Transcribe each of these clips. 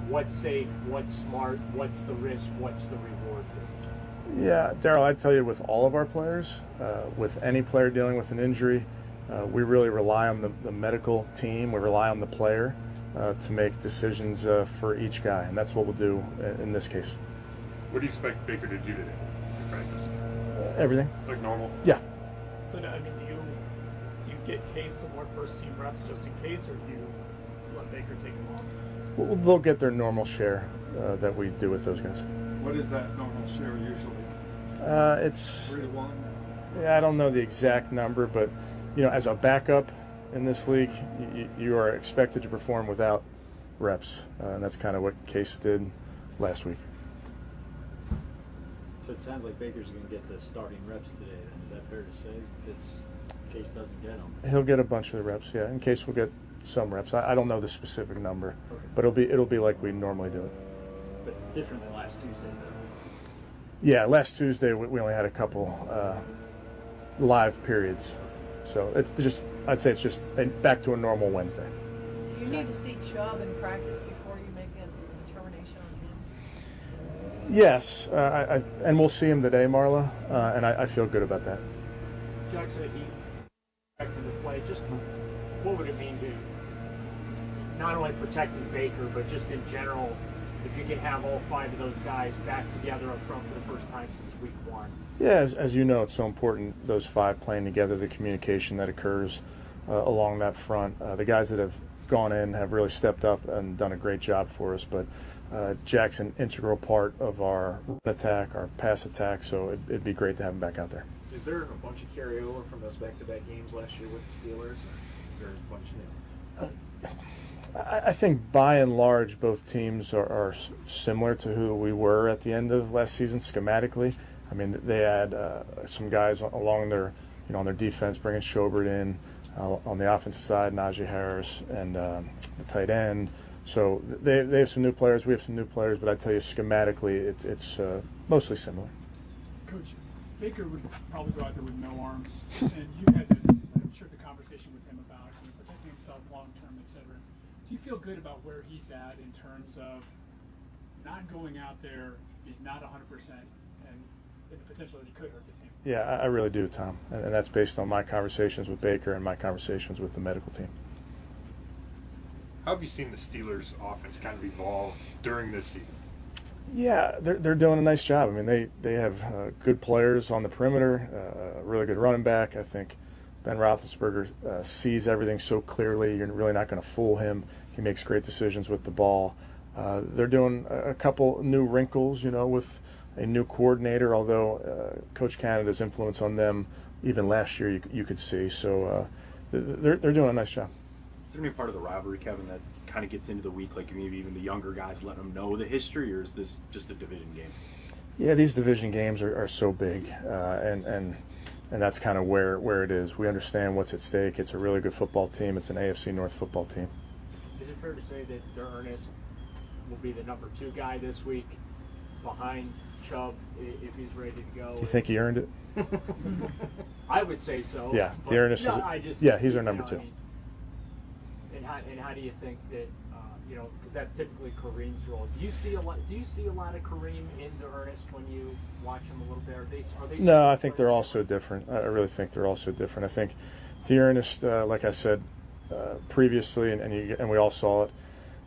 what's safe, what's smart, what's the risk, what's the reward? Yeah, Daryl, I'd tell you with all of our players, with any player dealing with an injury, we really rely on the medical team. We rely on the player to make decisions for each guy, and that's what we'll do in this case. What do you expect Baker to do today in practice? Everything. Like normal? Yeah. So, I mean, do you get Case some more first-team reps just in case, or do you let Baker take them off? Well, they'll get their normal share that we do with those guys. What is that normal share usually? It's 3 to 1? Yeah, I don't know the exact number, but you know, as a backup in this league, you are expected to perform without reps, and that's kind of what Case did last week. So it sounds like Baker's going to get the starting reps today. Then is that fair to say? Because Case doesn't get them. He'll get a bunch of the reps, yeah. In Case we'll get some reps. I don't know the specific number, Okay. but it'll be like we normally do it. But different than last Tuesday, though. Yeah, last Tuesday we only had a couple live periods, so it's just I'd say it's just back to a normal Wednesday. Do you need to see Chubb in practice before you make a determination on him? Yes, and we'll see him today, Marla, and I feel good about that. Jackson, he's expected to play. Just what would it mean to not only protecting Baker, but just in general, if you can have all 5 of those guys back together up front for the first time since week 1? Yeah, as you know, it's so important, those 5 playing together, the communication that occurs along that front. The guys that have gone in have really stepped up and done a great job for us, but Jack's an integral part of our attack, our pass attack, so it'd be great to have him back out there. Is there a bunch of carryover from those back-to-back games last year with the Steelers, or is there a bunch new? I think by and large both teams are similar to who we were at the end of last season schematically. I mean, they had some guys along their, on their defense, bringing Schobert in. On the offensive side, Najee Harris and the tight end. So they have some new players. We have some new players, but I tell you schematically, it's mostly similar. Coach, Baker would probably go out there with no arms, and you had, I'm sure, the conversation with him about protecting himself long term, etc. Do you feel good about where he's at in terms of not going out there? He's not 100%, and the potential that he could hurt the team. Yeah, I really do, Tom, and that's based on my conversations with Baker and my conversations with the medical team. How have you seen the Steelers' offense kind of evolve during this season? Yeah, they're doing a nice job. I mean, they have good players on the perimeter, a really good running back. I think Ben Roethlisberger sees everything so clearly. You're really not going to fool him. He makes great decisions with the ball. They're doing a couple new wrinkles, with a new coordinator, although Coach Canada's influence on them even last year you could see. So they're doing a nice job. Is there any part of the rivalry, Kevin, that kind of gets into the week, like maybe even the younger guys letting them know the history, or is this just a division game? Yeah, these division games are so big, and that's kind of where it is. We understand what's at stake. It's a really good football team. It's an AFC North football team. Is it fair to say that Ernest will be the number 2 guy this week behind Chubb if he's ready to go? Do you think he earned it? I would say so. Yeah, Ernest he's our number 2. I mean, and how do you think that because that's typically Kareem's role? Do you see a lot of Kareem into Ernest when you watch him a little bit? Are they no, I think they're all so different. I really think they're all so different. I think Ernest, like I said previously, and we all saw it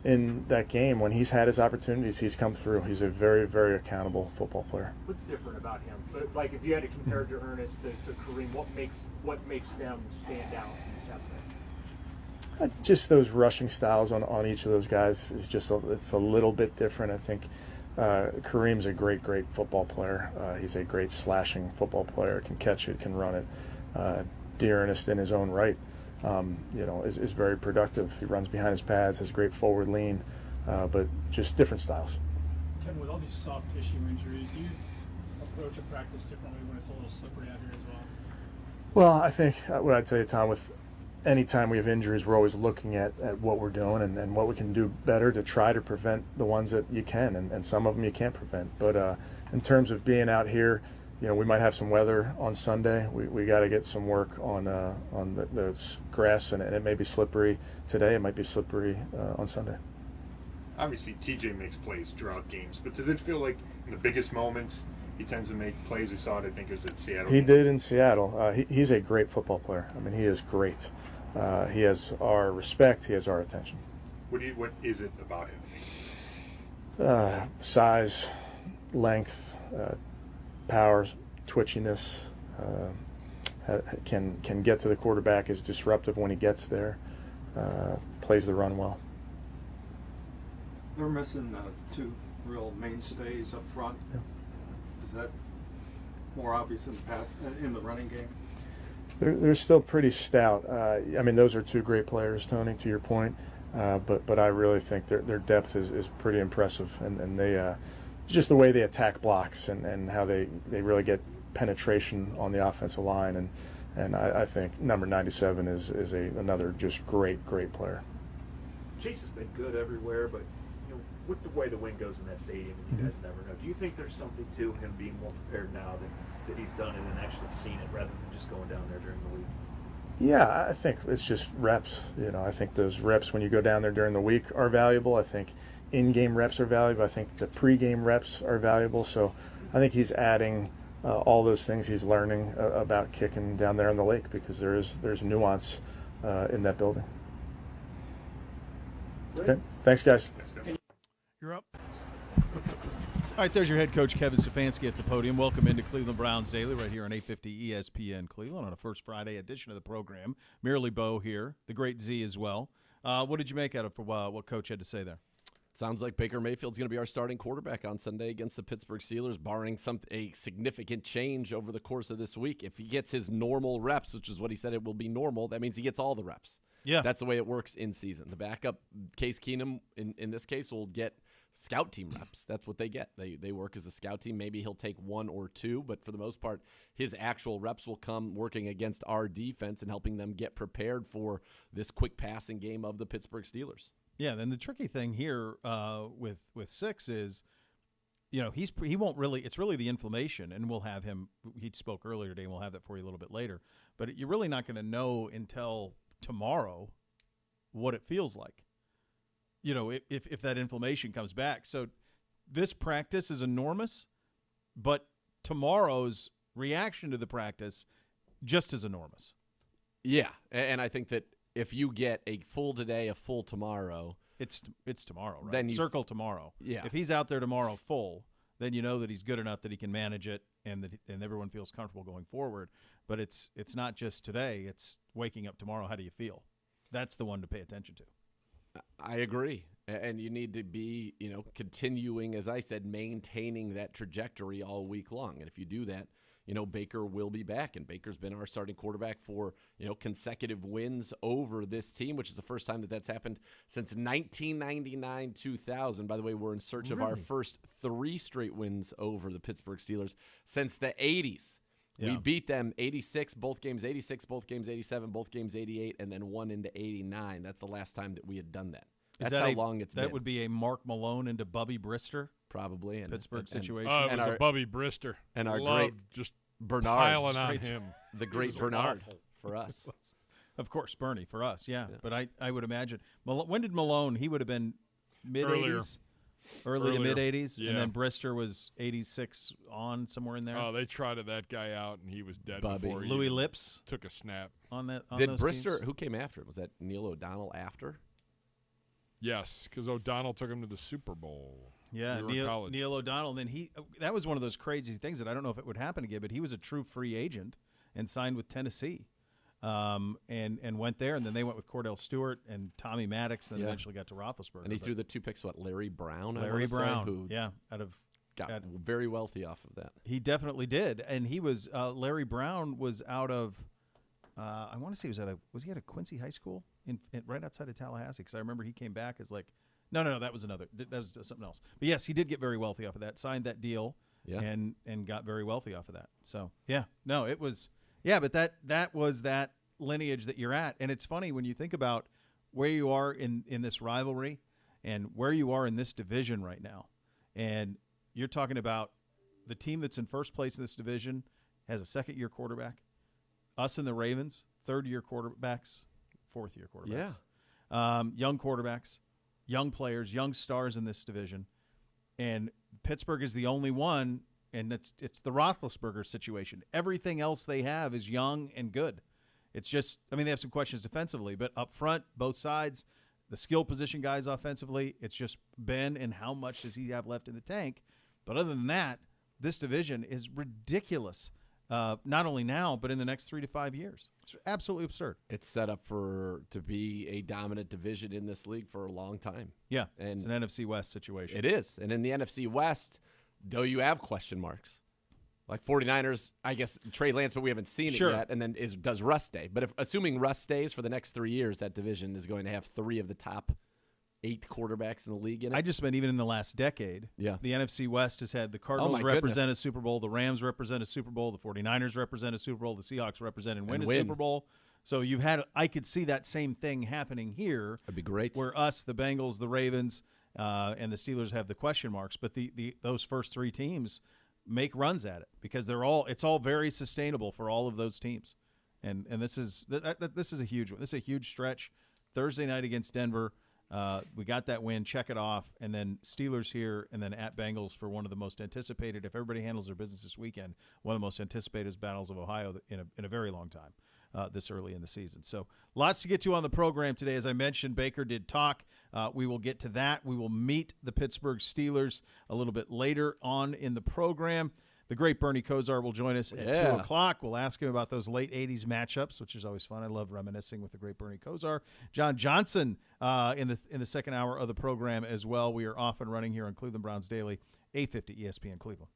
in that game, when he's had his opportunities, he's come through. He's a very, very accountable football player. What's different about him? But like, if you had to compare to Ernest to Kareem, what makes them stand out and separate? It's just those rushing styles on each of those guys is it's a little bit different. I think Kareem's a great football player. He's a great slashing football player. Can catch it, can run it. Ernest in his own right, is very productive. He runs behind his pads, has great forward lean, but just different styles. Kevin, with all these soft tissue injuries, do you approach a practice differently when it's a little slippery out here as well? Well, I think what I tell you, Tom, with anytime we have injuries, we're always looking at what we're doing and what we can do better to try to prevent the ones that you can, and some of them you can't prevent. But in terms of being out here, we might have some weather on Sunday. We got to get some work on the grass, and it may be slippery today. It might be slippery on Sunday. Obviously, TJ makes plays throughout games, but does it feel like in the biggest moments he tends to make plays? We saw it, I think it was at Seattle. He did in Seattle. He's a great football player. I mean, he is great. He has our respect. He has our attention. What is it about him? Size, length, power, twitchiness. Can get to the quarterback, is disruptive when he gets there. Plays the run well. They're missing two real mainstays up front. Yeah. Is that more obvious in the running game? They're still pretty stout. I mean, those are two great players, Tony, to your point. But I really think their depth is pretty impressive, and they just the way they attack blocks and how they really get penetration on the offensive line, and I think number 97 is another just great player. Chase has been good everywhere, but with the way the wind goes in that stadium, you guys never know. Do you think there's something to him being more prepared now that he's done it and actually seen it, rather than just going down there during the week? Yeah, I think it's just reps. I think those reps when you go down there during the week are valuable. I think in-game reps are valuable. I think the pre-game reps are valuable. So I think he's adding all those things he's learning about kicking down there in the lake, because there's nuance in that building. Okay, thanks, guys. You're up. All right, there's your head coach, Kevin Stefanski, at the podium. Welcome into Cleveland Browns Daily right here on 850 ESPN Cleveland on a First Friday edition of the program. Merely Beau here, the great Z as well. What did you make out of what Coach had to say there? Sounds like Baker Mayfield's going to be our starting quarterback on Sunday against the Pittsburgh Steelers, barring a significant change over the course of this week. If he gets his normal reps, which is what he said it will be normal, that means he gets all the reps. Yeah. That's the way it works in season. The backup, Case Keenum, in this case, will get scout team reps. That's what they get. They work as a scout team. Maybe he'll take one or two, but for the most part, his actual reps will come working against our defense and helping them get prepared for this quick passing game of the Pittsburgh Steelers. Yeah, then the tricky thing here with Six is, he won't really. It's really the inflammation, and we'll have him. He spoke earlier today, and we'll have that for you a little bit later. But you're really not going to know until tomorrow what it feels like. If that inflammation comes back. So this practice is enormous, but tomorrow's reaction to the practice just as enormous. Yeah, and I think that if you get a full today, a full tomorrow. It's tomorrow, right? Then circle tomorrow. Yeah. If he's out there tomorrow full, then you know that he's good enough that he can manage it and everyone feels comfortable going forward. But it's not just today. It's waking up tomorrow. How do you feel? That's the one to pay attention to. I agree. And you need to be, continuing, as I said, maintaining that trajectory all week long. And if you do that, Baker will be back. And Baker's been our starting quarterback for, consecutive wins over this team, which is the first time that's happened since 1999-2000. By the way, we're in search of our first 3 straight wins over the Pittsburgh Steelers since the 80s. Yeah. We beat them 86, both games 86, both games 87, both games 88, and then one into 89. That's the last time that we had done that. That's how long it's been. That would be a Mark Malone into Bubby Brister? Probably. Pittsburgh situation. It was a Bubby Brister. And our great just Bernard. Piling on him. The great Bernard for us. Of course, Bernie for us, yeah. But I would imagine. When did Malone, he would have been mid-'80s? Early to mid-'80s, yeah. And then Brister was 86 on, somewhere in there. Oh, they trotted that guy out, and he was dead before Louis Lips took a snap. On that. Did Brister, who came after? Was that Neil O'Donnell after? Yes, because O'Donnell took him to the Super Bowl. Yeah, Neil O'Donnell. And then that was one of those crazy things that I don't know if it would happen again, but he was a true free agent and signed with Tennessee. And went there, and then they went with Cordell Stewart and Tommy Maddox, and then eventually got to Roethlisberger. And he threw the 2 picks, Larry Brown? Larry Brown, who got very wealthy off of that. He definitely did, and he was Larry Brown was out of I want to say was he at a Quincy High School right outside of Tallahassee? Because I remember he came back as no, that was something else. But yes, he did get very wealthy off of that, signed that deal, and got very wealthy off of that. So it was. Yeah, but that was that lineage that you're at. And it's funny when you think about where you are in this rivalry and where you are in this division right now. And you're talking about the team that's in first place in this division has a second-year quarterback. Us and the Ravens, third-year quarterbacks, fourth-year quarterbacks. Yeah. Young quarterbacks. young players, young stars in this division, and Pittsburgh is the only one, and it's the Roethlisberger situation. Everything else they have is young and good. It's just, I mean, they have some questions defensively, but up front, both sides, the skill position guys offensively, it's just Ben and how much does he have left in the tank. But other than that, this division is ridiculous. Not only now, but in the next 3 to 5 years. It's absolutely absurd. It's set up to be a dominant division in this league for a long time. Yeah, and it's an NFC West situation. It is. And in the NFC West, though you have question marks. Like 49ers, I guess Trey Lance, but we haven't seen it yet. And then does Russ stay? But assuming Russ stays for the next 3 years, that division is going to have 3 of the top 8 quarterbacks in the league in it. I just meant even in the last decade. Yeah. The NFC West has had the Cardinals represent a Super Bowl, the Rams represent a Super Bowl, the 49ers represent a Super Bowl, the Seahawks represent and win a Super Bowl. So you've had – I could see that same thing happening here. That'd be great. Where us, the Bengals, the Ravens, and the Steelers have the question marks. But those first 3 teams make runs at it because it's all very sustainable for all of those teams. And this is a huge one. This is a huge stretch. Thursday night against Denver. We got that win, check it off, and then Steelers here, and then at Bengals for one of the most anticipated, if everybody handles their business this weekend, one of the most anticipated battles of Ohio in a very long time this early in the season. So lots to get to on the program today. As I mentioned, Baker did talk. We will get to that. We will meet the Pittsburgh Steelers a little bit later on in the program. The great Bernie Kosar will join us at 2 o'clock. We'll ask him about those late 80s matchups, which is always fun. I love reminiscing with the great Bernie Kosar. John Johnson in the second hour of the program as well. We are off and running here on Cleveland Browns Daily, 850 ESPN Cleveland.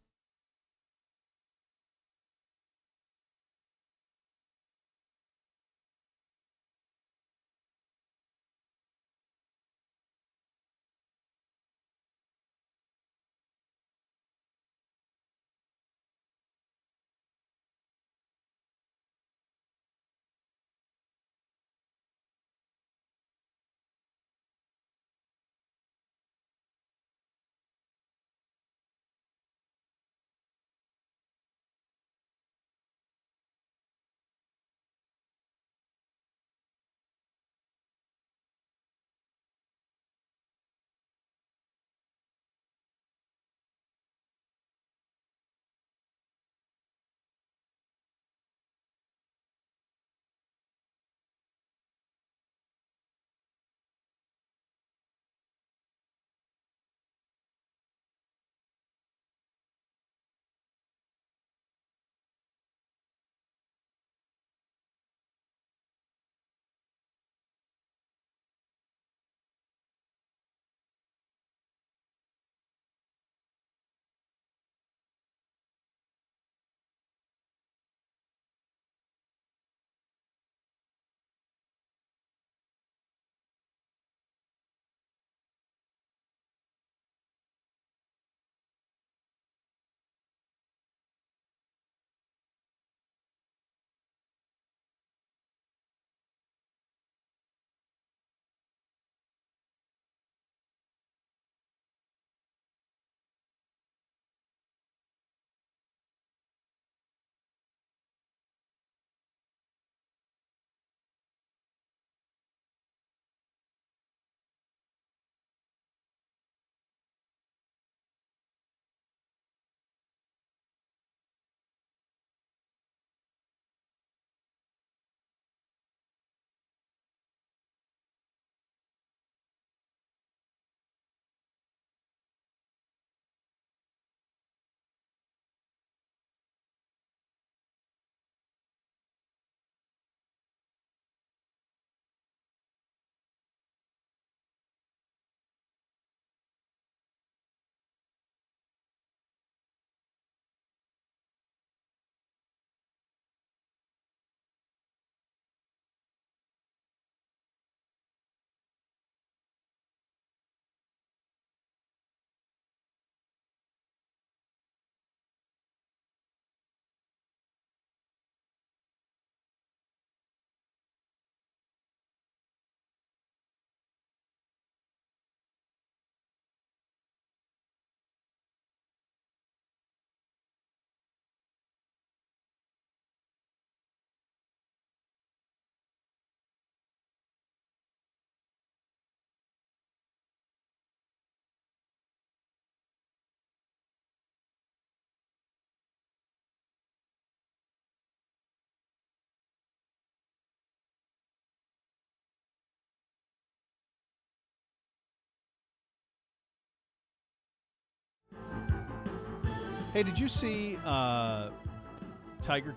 Hey, did you see Tiger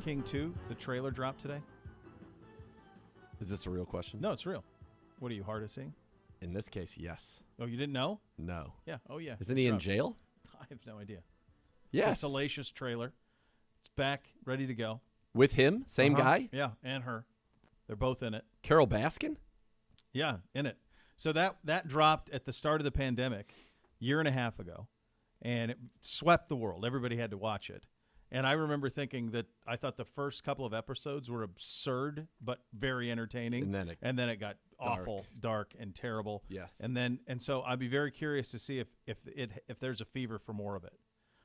King 2, the trailer dropped today? Is this a real question? No, it's real. What are you, hard of seeing? In this case, yes. Oh, you didn't know? No. Yeah. Oh, yeah. Isn't he in jail? I have no idea. Yes. It's a salacious trailer. It's back, ready to go. With him? Same guy? Yeah, and her. They're both in it. Carol Baskin? Yeah, in it. So that dropped at the start of the pandemic, year and a half ago, and it swept the world. Everybody had to watch it. And I remember thinking that I thought the first couple of episodes were absurd but very entertaining. And then it got awful, dark, and terrible. Yes. And so I'd be very curious to see if there's a fever for more of it,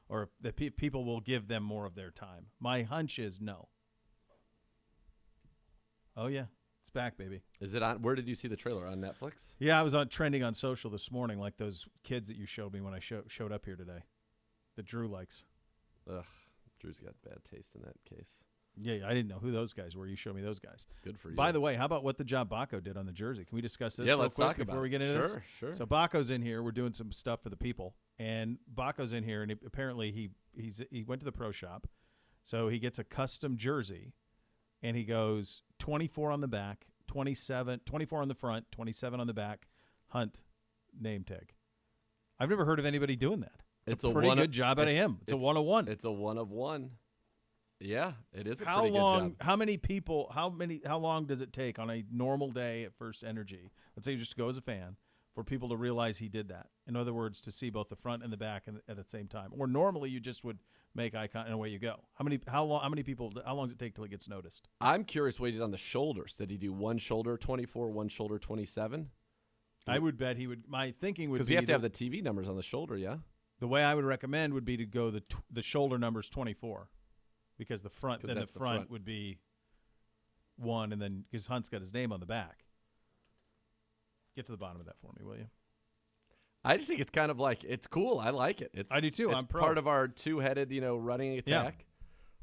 or if the people will give them more of their time. My hunch is no. Oh yeah, it's back, baby. Is it on? Where did you see the trailer? On Netflix? Yeah, I was trending on social this morning, like those kids that you showed me when I showed up here today, that Drew likes. Ugh. Drew's got bad taste in that case. Yeah, I didn't know who those guys were. You showed me those guys. Good for you. By the way, how about what the job Baco did on the jersey? Can we discuss this? Yeah, real let's quick talk about before we it. get into this. Sure. So Baco's in here. We're doing some stuff for the people, and Baco's in here, and apparently he went to the pro shop, so he gets a custom jersey, and he goes 24 on the back, 24 on the front, 27 on the back, Hunt name tag. I've never heard of anybody doing that. It's a pretty good job out of him. It's a 1-of-1. It's a 1-of-1. Yeah, it is a how pretty long, good job. How long does it take on a normal day at First Energy? Let's say you just go as a fan for people to realize he did that. In other words, to see both the front and the back at the same time. Or normally you just would make eye contact and away you go. How long does it take till it gets noticed? I'm curious what he did on the shoulders. Did he do one shoulder 24, one shoulder 27? I would bet he would. My thinking would be because you have to have the TV numbers on the shoulder. Yeah. The way I would recommend would be to go the shoulder numbers 24. Because the front would be 1, and then because Hunt's got his name on the back. Get to the bottom of that for me, will you? I just think it's kind of like it's cool. I like it. I do too. It's I'm pro. part of our two-headed, running attack. Yeah.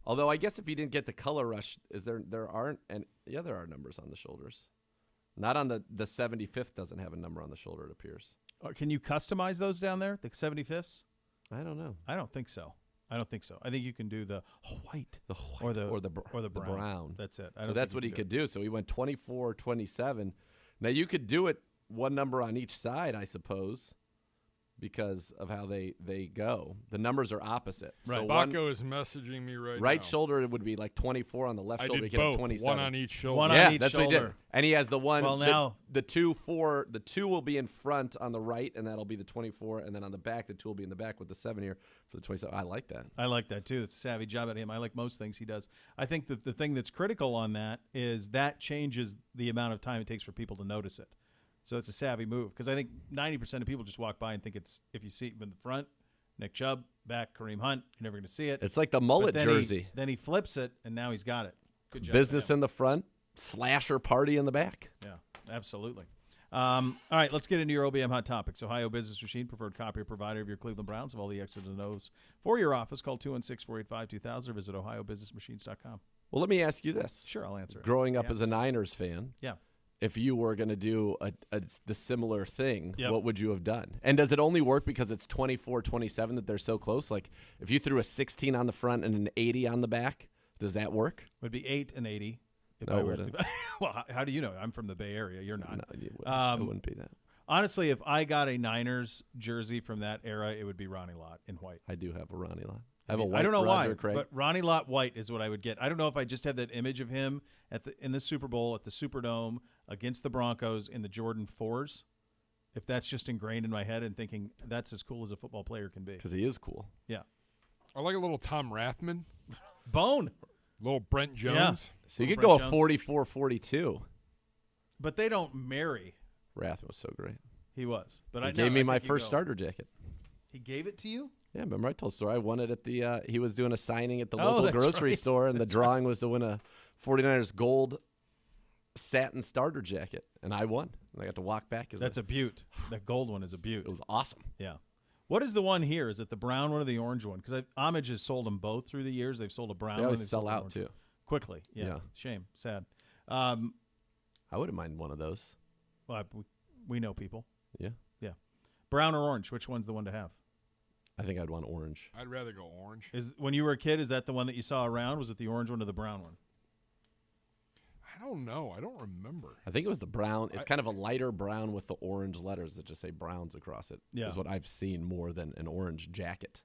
Although I guess if you didn't get the color rush, there aren't, and yeah, there are numbers on the shoulders. Not on the 75th doesn't have a number on the shoulder. It appears. Can you customize those down there? The 75ths? I don't know. I don't think so. I think you can do the white, or the brown. That's it. So that's what he could do. So he went 24, 27. Now you could do it one number on each side, I suppose, because of how they go. The numbers are opposite. Right. So Baco is messaging me right now. Right shoulder would be like 24 on the left shoulder. I did he both. 27. One on each shoulder. One yeah, on each that's shoulder. what he did. And he has the one. Well, now the 2 will be in front on the right, and that'll be the 24. And then on the back, the 2 will be in the back with the 7 here for the 27. I like that. I like that too. It's a savvy job at him. I like most things he does. I think that the thing that's critical on that is that changes the amount of time it takes for people to notice it. So it's a savvy move because I think 90% of people just walk by and think it's if you see him in the front, Nick Chubb, back Kareem Hunt, you're never going to see it. It's like the mullet jersey. Then he flips it, and now he's got it. Good job. Business in the front, slasher party in the back. Yeah, absolutely. All right, let's get into your OBM hot topics. Ohio Business Machine, preferred copier provider of your Cleveland Browns of all the X's and O's. For your office, call 216-485-2000 or visit ohiobusinessmachines.com. Well, let me ask you this. Sure, I'll answer it. Growing up as a Niners fan, yeah. If you were going to do the similar thing, yep. What would you have done? And does it only work because it's 24-27 that they're so close? Like if you threw a 16 on the front and an 80 on the back, does that work? It would be 8 and 80. Well, how do you know? I'm from the Bay Area. You're not. No, it wouldn't be that. Honestly, if I got a Niners jersey from that era, it would be Ronnie Lott in white. I do have a Ronnie Lott. I have a white. I don't know Roger why, Craig. but Ronnie Lott white is what I would get. I don't know if I just have that image of him in the Super Bowl at the Superdome against the Broncos in the Jordan 4s. If that's just ingrained in my head and thinking that's as cool as a football player can be. Because he is cool. Yeah. I like a little Tom Rathman. Bone. Little Brent Jones. Yeah. So you could go a 44-42. But they don't marry. Rathman was so great. He was. But he gave me my first starter jacket. He gave it to you? Yeah, remember I told the story. I won it at the he was doing a signing at the local grocery store, and the drawing was to win a 49ers gold satin starter jacket, and I won. And I got to walk back. That's a beaut. That gold one is a beaut. It was awesome. Yeah. What is the one here? Is it the brown one or the orange one? Because Homage has sold them both through the years. They've sold a brown one. They sell out, too. Quickly. Yeah. Shame. Sad. I wouldn't mind one of those. Well, we know people. Yeah. Yeah. Brown or orange? Which one's the one to have? I think I'd want orange. I'd rather go orange. Is when you were a kid, is that the one that you saw around? Was it the orange one or the brown one? I don't know. I don't remember. I think it was the brown. It's kind of a lighter brown with the orange letters that just say Browns across it. Yeah. Is what I've seen more than an orange jacket.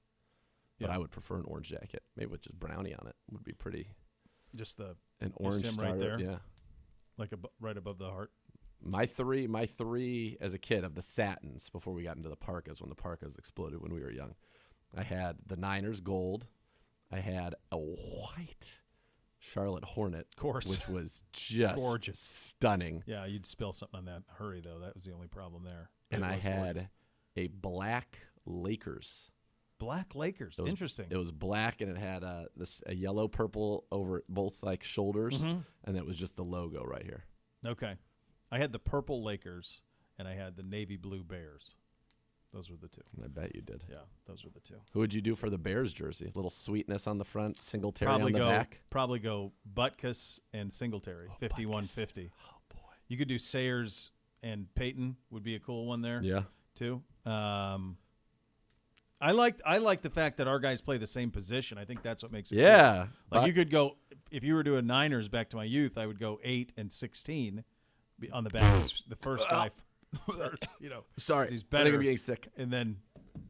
But Yeah. I would prefer an orange jacket. Maybe with just brownie on it would be pretty. Just an orange him starter, right there, yeah. like right above the heart. My three as a kid of the satins before we got into the parkas, when the parkas exploded when we were young. I had the Niners gold. I had a white Charlotte Hornet, of course, which was just gorgeous, stunning. Yeah, you'd spill something on that. Hurry though, that was the only problem there. And I had a black Lakers. Black Lakers, interesting. It was black and it had a yellow purple over both like shoulders, and it was just the logo right here. Okay, I had the purple Lakers and I had the navy blue Bears. Those were the two. I bet you did. Yeah, those were the two. Who would you do for the Bears jersey? A little sweetness on the front, Singletary on the back. Probably go Butkus and Singletary, 51-50. Oh boy, you could do Sayers and Peyton would be a cool one there. Yeah, too. I like the fact that our guys play the same position. I think that's what makes it yeah. cool. Like you could go, if you were doing Niners back to my youth, I would go 8 and 16 on the back. The first guy, sorry, he's I think I'm getting sick. And then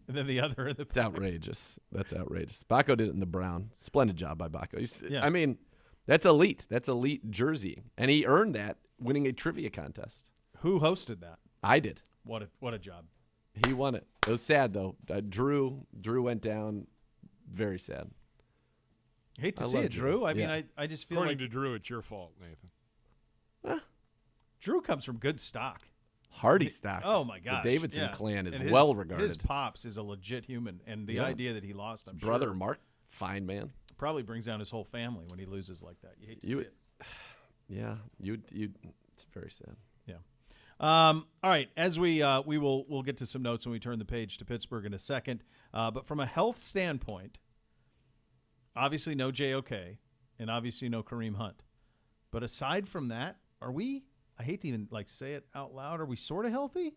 the other. It's outrageous. That's outrageous. Baco did it in the brown. Splendid job by Baco. Yeah. I mean, that's elite. That's elite jersey, and he earned that winning a trivia contest. Who hosted that? I did. What a job. He won it. It was sad though. Drew went down. Very sad. Hate to see it, Drew. I mean, I just feel According like to Drew, it's your fault, Nathan. Drew comes from good stock. Hardy stock. Oh my gosh. The Davidson yeah. clan is and well regarded. His pops is a legit human, and the idea that he lost, I'm brother sure, Mark, fine man. Probably brings down his whole family when he loses like that. You hate to see it. Yeah, you. It's very sad. Yeah. All right. As we'll get to some notes when we turn the page to Pittsburgh in a second. But from a health standpoint, obviously no JOK, and obviously no Kareem Hunt. But aside from that, are we? I hate to even say it out loud. Are we sort of healthy?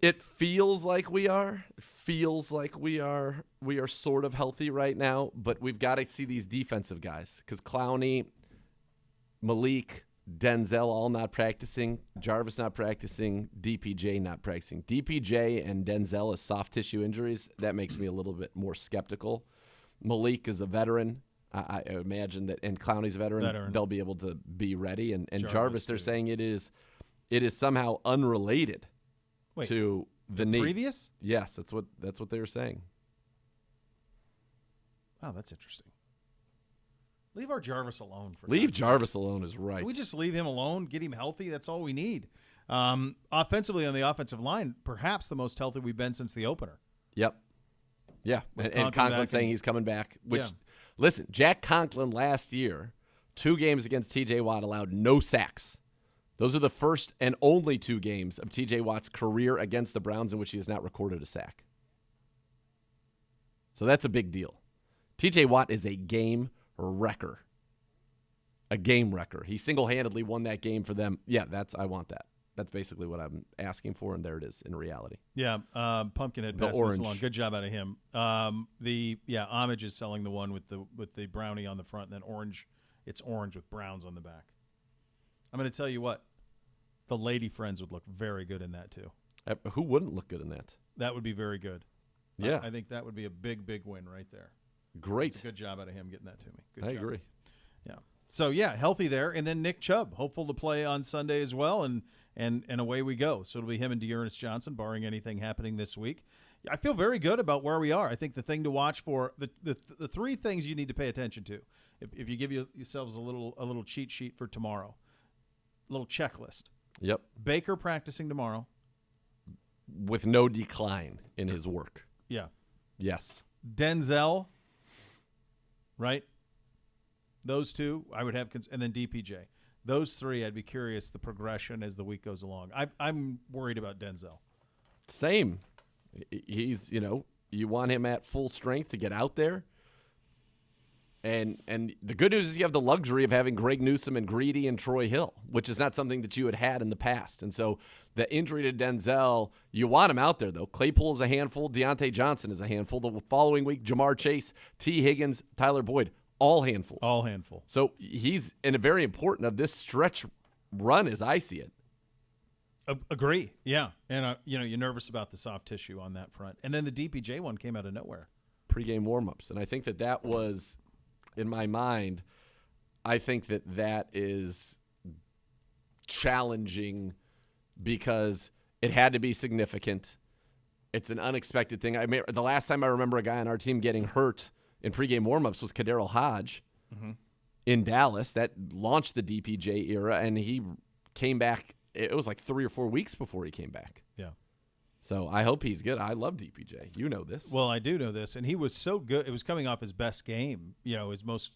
It feels like we are. It feels like we are. We are sort of healthy right now, but we've got to see these defensive guys because Clowney, Malik, Denzel all not practicing. Jarvis not practicing. DPJ not practicing. DPJ and Denzel as soft tissue injuries. That makes me a little bit more skeptical. Malik is a veteran. I imagine that, and Clowney's a veteran. They'll be able to be ready. And Jarvis, they're saying it is somehow unrelated to the knee. Previous? Yes, that's what they were saying. Oh, that's interesting. Leave our Jarvis alone. Jarvis alone is right. Can we just leave him alone, get him healthy? That's all we need. Offensively, on the offensive line, perhaps the most healthy we've been since the opener. Yep. Yeah, and Conklin saying he's coming back. Which, listen, Jack Conklin last year, 2 games against T.J. Watt allowed no sacks. Those are the first and only 2 games of T.J. Watt's career against the Browns in which he has not recorded a sack. So that's a big deal. T.J. Watt is a game wrecker. A game wrecker. He single-handedly won that game for them. Yeah, I want that. That's basically what I'm asking for, and there it is in reality. Yeah, Pumpkinhead passed this along. Good job out of him. Homage is selling the one with the brownie on the front, and then orange. It's orange with browns on the back. I'm going to tell you what, the lady friends would look very good in that too. Who wouldn't look good in that? That would be very good. Yeah, I think that would be a big win right there. Great. It's a good job out of him getting that to me. Good I job. agree. Yeah. So healthy there, and then Nick Chubb, hopeful to play on Sunday as well, and away we go. So it'll be him and Dearness Johnson, barring anything happening this week. I feel very good about where we are. I think the thing to watch for the 3 things you need to pay attention to, if you give yourselves a little cheat sheet for tomorrow, a little checklist. Yep. Baker practicing tomorrow with no decline in his work. Yeah. Yes. Denzel. Right. Those 2 I would have, and then DPJ. Those 3, I'd be curious the progression as the week goes along. I'm worried about Denzel. Same. He's, you want him at full strength to get out there. And the good news is you have the luxury of having Greg Newsome and Greedy and Troy Hill, which is not something that you had in the past. And so the injury to Denzel, you want him out there, though. Claypool is a handful. Deontay Johnson is a handful. The following week, Jamar Chase, T. Higgins, Tyler Boyd, all handfuls. All handful. So he's in a very important of this stretch run as I see it. Agree. Yeah. And, you're nervous about the soft tissue on that front. And then the DPJ one came out of nowhere. Pre-game warm-ups. And I think that was, in my mind, I think that is challenging because it had to be significant. It's an unexpected thing. The last time I remember a guy on our team getting hurt in pregame warmups was Kaderil Hodge in Dallas. That launched the DPJ era, and he came back. It was like 3 or 4 weeks before he came back. Yeah. So I hope he's good. I love DPJ. You know this. Well, I do know this, and he was so good. It was coming off his best game, his most.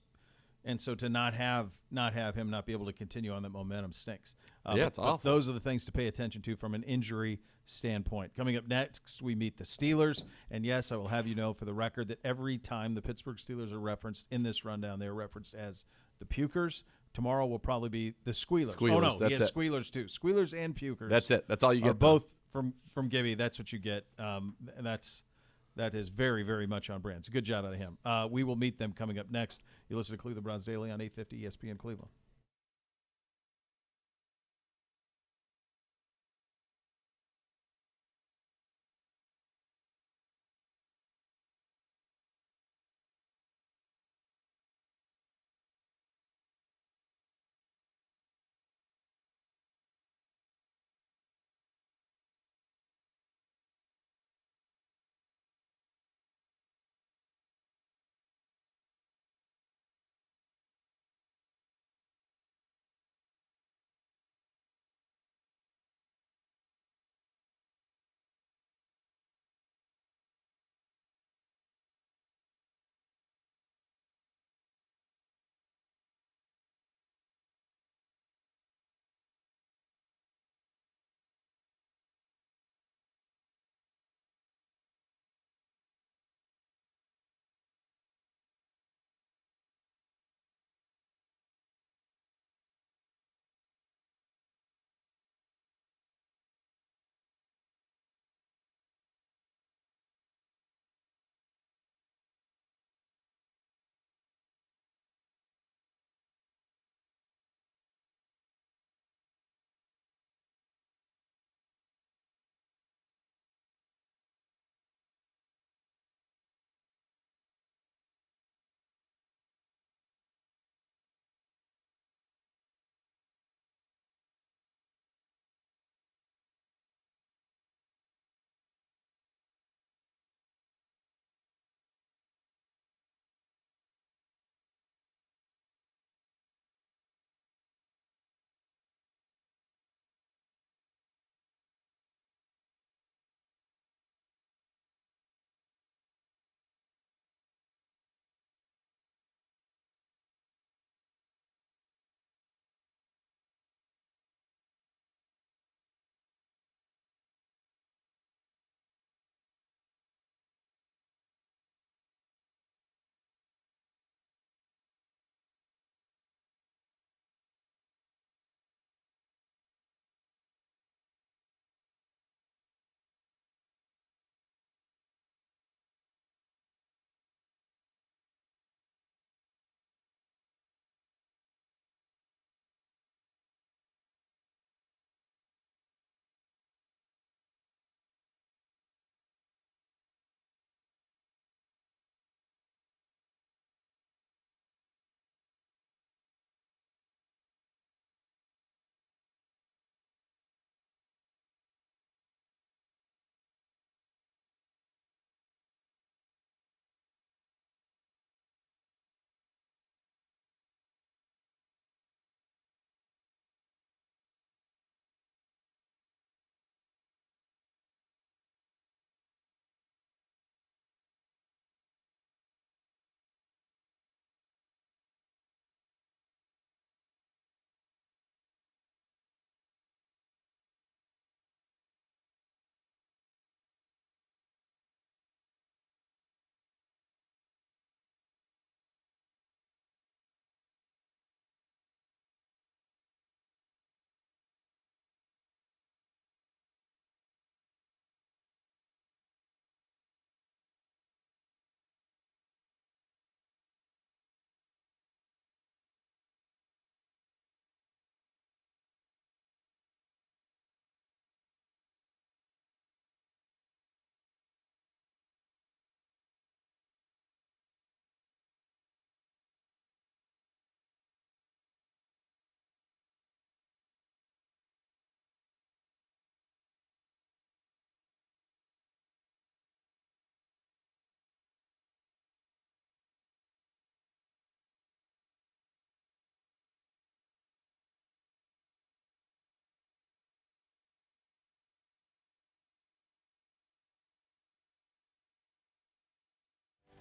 And so to not have him not be able to continue on that momentum stinks. It's awful. But those are the things to pay attention to from an injury standpoint. Coming up next, we meet the Steelers. And, yes, I will have you know for the record that every time the Pittsburgh Steelers are referenced in this rundown, they are referenced as the Pukers. Tomorrow will probably be the Squealers. Oh, no, he has Squealers too. Squealers and Pukers. That's it. That's all you get. Both from Gibby. That's what you get. And that is very, very much on brand. So good job out of him. We will meet them coming up next. You listen to Cleveland Browns Daily on 850 ESPN Cleveland.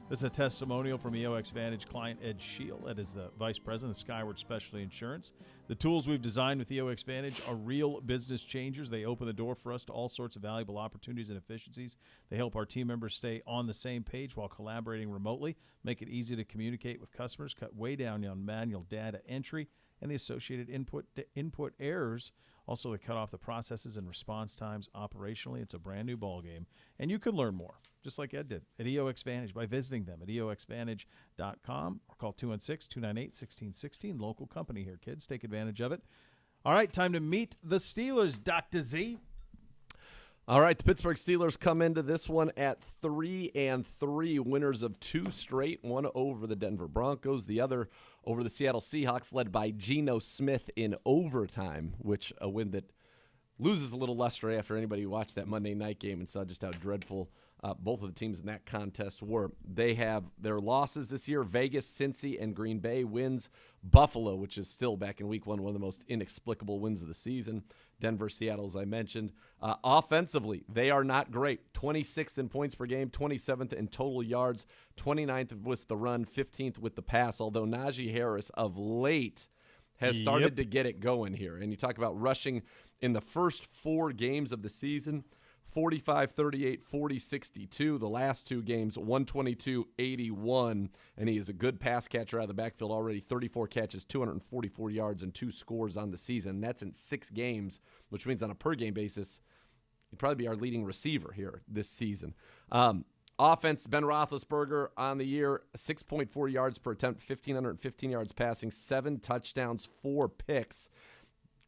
This is a testimonial from EOX Vantage client Ed Shield. That is the Vice President of Skyward Specialty Insurance. The tools we've designed with EOX Vantage are real business changers. They open the door for us to all sorts of valuable opportunities and efficiencies. They help our team members stay on the same page while collaborating remotely, make it easy to communicate with customers, cut way down on manual data entry, and the associated input errors. Also, they cut off the processes and response times operationally. It's a brand new ballgame. And you can learn more, just like Ed did, at EOX Vantage by visiting them at eoxvantage.com or call 216-298-1616. Local company here, kids. Take advantage of it. All right, time to meet the Steelers, Dr. Z. All right, the Pittsburgh Steelers come into this one at 3-3, winners of 2 straight, one over the Denver Broncos, the other over the Seattle Seahawks, led by Geno Smith in overtime, which a win that loses a little luster after anybody who watched that Monday night game and saw just how dreadful both of the teams in that contest were. They have their losses this year: Vegas, Cincy, and Green Bay. Wins Buffalo, which is still back in week 1, one of the most inexplicable wins of the season. Denver, Seattle, as I mentioned. Offensively, they are not great. 26th in points per game, 27th in total yards, 29th with the run, 15th with the pass, although Najee Harris of late has started to get it going here. And you talk about rushing in the first 4 games of the season, 45, 38, 40, 62. The last 2 games, 122, 81. And he is a good pass catcher out of the backfield already. 34 catches, 244 yards, and 2 scores on the season. That's in 6 games, which means on a per-game basis, he'd probably be our leading receiver here this season. Offense, Ben Roethlisberger on the year, 6.4 yards per attempt, 1,515 yards passing, 7 touchdowns, 4 picks.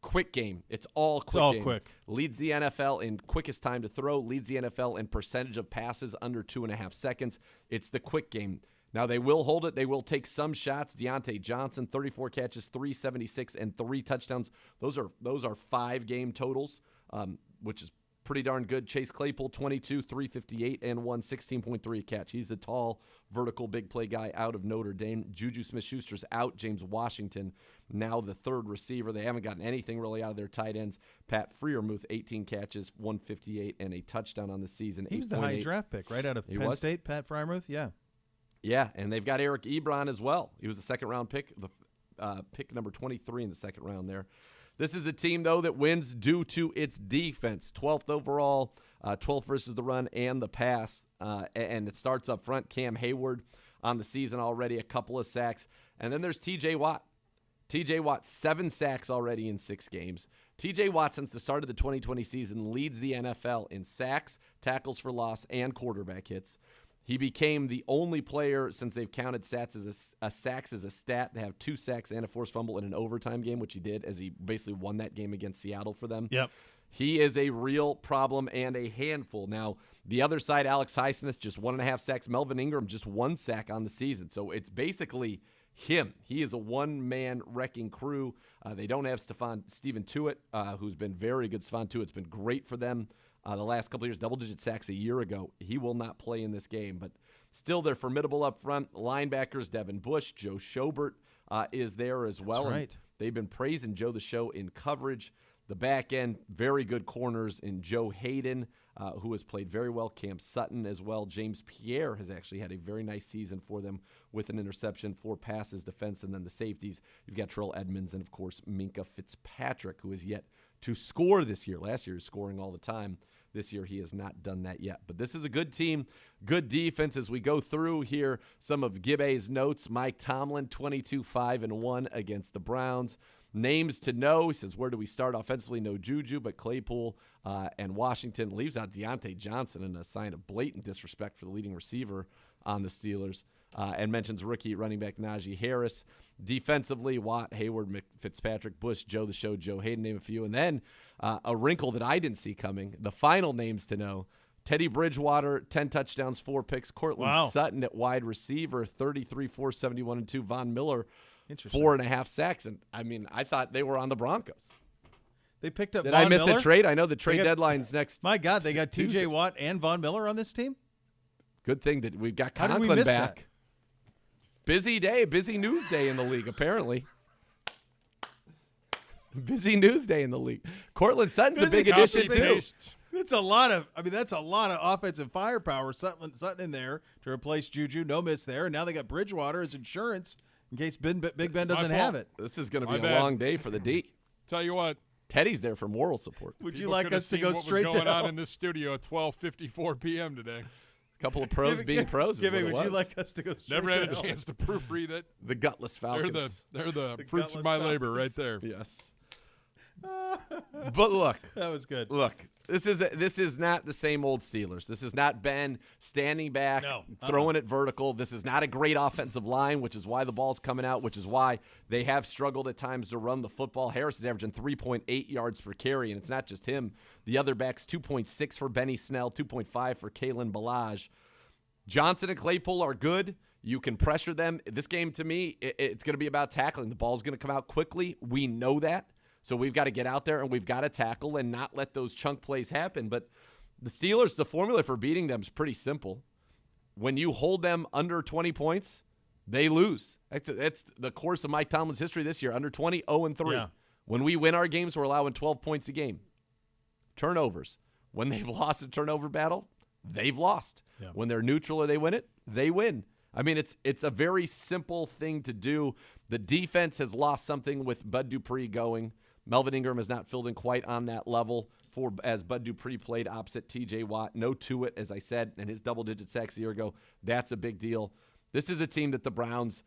Quick game. It's all quick. Quick. Leads the NFL in quickest time to throw. Leads the NFL in percentage of passes under 2.5 seconds. It's the quick game. Now, they will hold it. They will take some shots. Deontay Johnson, 34 catches, 376, and 3 touchdowns. Those are 5-game totals, which is pretty darn good. Chase Claypool, 22, 358, and 16.3 a catch. He's the tall, vertical, big play guy out of Notre Dame. Juju Smith-Schuster's out. James Washington, now the 3rd receiver. They haven't gotten anything really out of their tight ends. Pat Freiermuth, 18 catches, 158, and a touchdown on the season. He was the high draft pick, right out of Penn State, Pat Freiermuth, yeah. Yeah, and they've got Eric Ebron as well. He was the 2nd-round pick, pick number 23 in the 2nd round there. This is a team, though, that wins due to its defense. 12th overall, 12th versus the run and the pass. And it starts up front. Cam Hayward on the season already, a couple of sacks. And then there's T.J. Watt. T.J. Watt, 7 sacks already in 6 games. T.J. Watt, since the start of the 2020 season, leads the NFL in sacks, tackles for loss, and quarterback hits. He became the only player since they've counted sacks as a stat to have 2 sacks and a forced fumble in an overtime game, which he did, as he basically won that game against Seattle for them. Yep. He is a real problem and a handful. Now, the other side, Alex Highsmith, just 1.5 sacks. Melvin Ingram, just 1 sack on the season. So it's basically him. He is a one-man wrecking crew. They don't have Stephen Tuitt, who's been very good. Stephon Tuitt's been great for them. The last couple of years, double-digit sacks a year ago. He will not play in this game, but still they're formidable up front. Linebackers, Devin Bush, Joe Schobert is there as well. That's right. And they've been praising Joe the Show in coverage. The back end, very good corners in Joe Hayden, who has played very well. Cam Sutton as well. James Pierre has actually had a very nice season for them with an interception, 4 passes, defense, and then the safeties. You've got Terrell Edmonds and, of course, Minkah Fitzpatrick, who is yet to score this year. Last year he was scoring all the time. This year he has not done that yet. But this is a good team, good defense. As we go through here, some of Gibbe's notes. Mike Tomlin, 22-5-1 against the Browns. Names to know. He says, where do we start offensively? No Juju, but Claypool and Washington. Leaves out Deontay Johnson in a sign of blatant disrespect for the leading receiver on the Steelers. And mentions rookie running back Najee Harris. Defensively, Watt, Hayward, Fitzpatrick, Bush, Joe the Show, Joe Hayden, name a few. And then a wrinkle that I didn't see coming, the final names to know. Teddy Bridgewater, 10 touchdowns, 4 picks. Cortland Sutton at wide receiver, 33, 471, and 2. Von Miller, 4.5 sacks. And, I mean, I thought they were on the Broncos. They picked up Did Von I miss Miller? a trade? I know the trade deadline's next. My God, they got Tuesday. T.J. Watt and Von Miller on this team? Good thing that we've got How did we Conklin miss back. that? Busy day, busy news day in the league, apparently. Busy news day in the league. Cortland Sutton's a big addition, too. That's a lot of offensive firepower. Sutton in there to replace Juju. No miss there. And now they got Bridgewater as insurance in case Big Ben doesn't have it. This is going to be a long day for the D. Tell you what. Teddy's there for moral support. Would you like us to go straight to what was going on in this studio at 12:54 p.m. today? A couple of pros being pros. Would you like us to go straight Never to had a hell? chance to proofread it. The gutless Falcons. They're the fruits of my labor right there. Yes. But look, that was good. Look, this is not the same old Steelers. This is not Ben standing back, throwing it vertical. This is not a great offensive line, which is why the ball's coming out, which is why they have struggled at times to run the football. Harris is averaging 3.8 yards per carry, and it's not just him. The other backs, 2.6 for Benny Snell, 2.5 for Kalen Ballage. Johnson and Claypool are good. You can pressure them. This game, to me, it's going to be about tackling. The ball's going to come out quickly. We know that. So we've got to get out there and we've got to tackle and not let those chunk plays happen. But the Steelers, the formula for beating them is pretty simple. When you hold them under 20 points, they lose. That's the course of Mike Tomlin's history this year. Under 20, 0-3. Yeah. When we win our games, we're allowing 12 points a game. Turnovers. When they've lost a turnover battle, they've lost. Yeah. When they're neutral or they win it, they win. I mean, it's a very simple thing to do. The defense has lost something with Bud Dupree going. Melvin Ingram has not filled in quite on that level as Bud Dupree played opposite T.J. Watt. No Tuitt, as I said, and his double-digit sacks a year ago. That's a big deal. This is a team that the Browns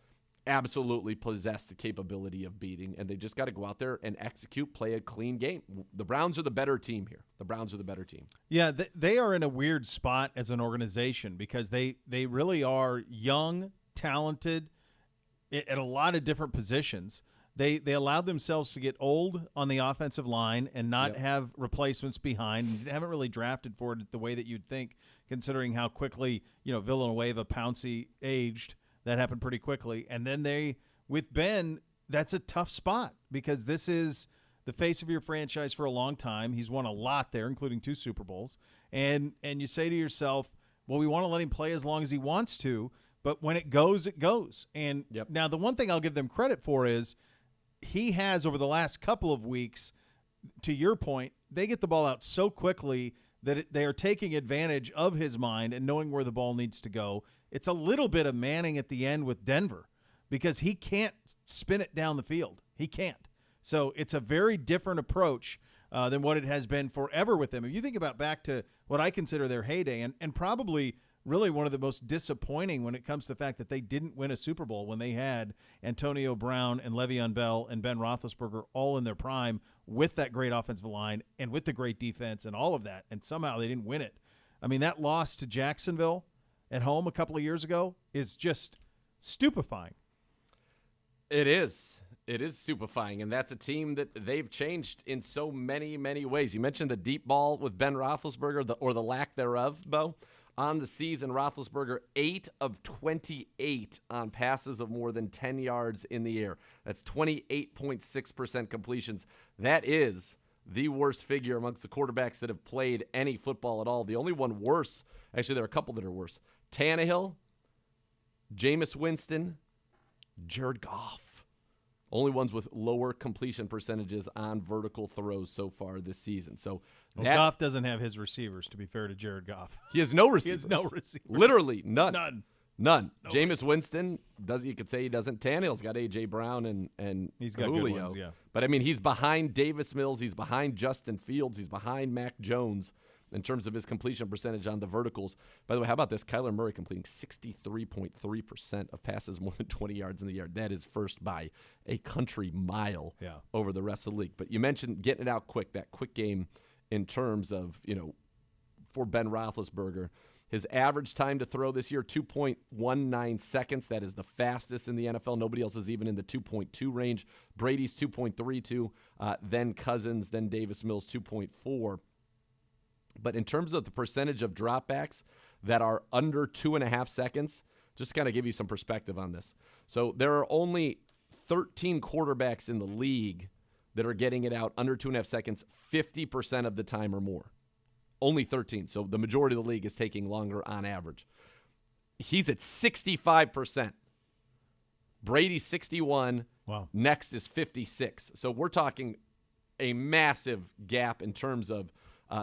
absolutely possess the capability of beating, and they just got to go out there and execute, play a clean game. The Browns are the better team here. The Browns are the better team. Yeah, they are in a weird spot as an organization because they really are young, talented at a lot of different positions. They allowed themselves to get old on the offensive line and not have replacements behind. They haven't really drafted for it the way that you'd think, considering how quickly Villanueva, Pouncey aged. That happened pretty quickly. And then with Ben, that's a tough spot because this is the face of your franchise for a long time. He's won a lot there, including 2 Super Bowls. And you say to yourself, well, we want to let him play as long as he wants to, but when it goes, it goes. And now the one thing I'll give them credit for is he has, over the last couple of weeks, to your point, they get the ball out so quickly that they are taking advantage of his mind and knowing where the ball needs to go. It's a little bit of Manning at the end with Denver because he can't spin it down the field. He can't. So it's a very different approach than what it has been forever with them. If you think about back to what I consider their heyday and probably really one of the most disappointing when it comes to the fact that they didn't win a Super Bowl when they had Antonio Brown and Le'Veon Bell and Ben Roethlisberger all in their prime with that great offensive line and with the great defense and all of that, and somehow they didn't win it. I mean, that loss to Jacksonville at home a couple of years ago is just stupefying. It is. It is stupefying, and that's a team that they've changed in so many, many ways. You mentioned the deep ball with Ben Roethlisberger, or the lack thereof, Beau. On the season, Roethlisberger 8 of 28 on passes of more than 10 yards in the air. That's 28.6% completions. That is the worst figure amongst the quarterbacks that have played any football at all. The only one worse, actually there are a couple that are worse, Tannehill, Jameis Winston, Jared Goff. Only ones with lower completion percentages on vertical throws so far this season. So Goff doesn't have his receivers, to be fair to Jared Goff. He has no receivers. He has no receivers. Literally none. None. None. Jameis Winston, you could say he doesn't. Tannehill's got A.J. Brown and he's got Julio. good ones, yeah. But, I mean, he's behind Davis Mills. He's behind Justin Fields. He's behind Mac Jones in terms of his completion percentage on the verticals. By the way, how about this? Kyler Murray completing 63.3% of passes more than 20 yards in the yard. That is first by a country mile over the rest of the league. But you mentioned getting it out quick, that quick game in terms of, for Ben Roethlisberger. His average time to throw this year, 2.19 seconds. That is the fastest in the NFL. Nobody else is even in the 2.2 range. Brady's 2.32, then Cousins, then Davis Mills, 2.4. But in terms of the percentage of dropbacks that are under 2.5 seconds, just kind of give you some perspective on this. So there are only 13 quarterbacks in the league that are getting it out under 2.5 seconds 50% of the time or more. Only 13. So the majority of the league is taking longer on average. He's at 65%. Brady's 61. Wow. Next is 56. So we're talking a massive gap in terms of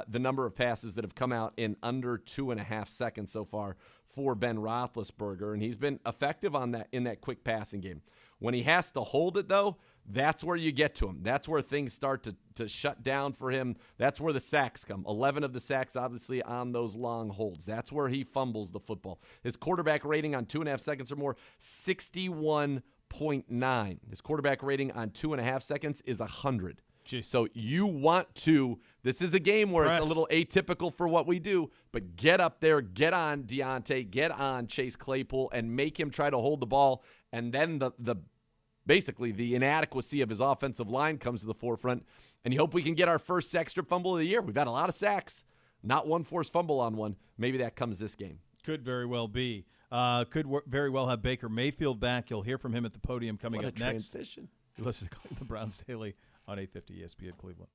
the number of passes that have come out in under 2.5 seconds so far for Ben Roethlisberger, and he's been effective on that in that quick passing game. When he has to hold it, though, that's where you get to him. That's where things start to shut down for him. That's where the sacks come. 11 of the sacks, obviously, on those long holds. That's where he fumbles the football. His quarterback rating on 2.5 seconds or more, 61.9. His quarterback rating on 2.5 seconds is 100. Jeez. So you want to – this is a game where it's a little atypical for what we do, but get up there, get on Deontay, get on Chase Claypool, and make him try to hold the ball. And then basically the inadequacy of his offensive line comes to the forefront. And you hope we can get our first sack strip fumble of the year. We've had a lot of sacks, not one forced fumble on one. Maybe that comes this game. Could very well be. Very well have Baker Mayfield back. You'll hear from him at the podium coming up next. Transition. You listen to Cleveland Browns Daily on 850 ESPN Cleveland.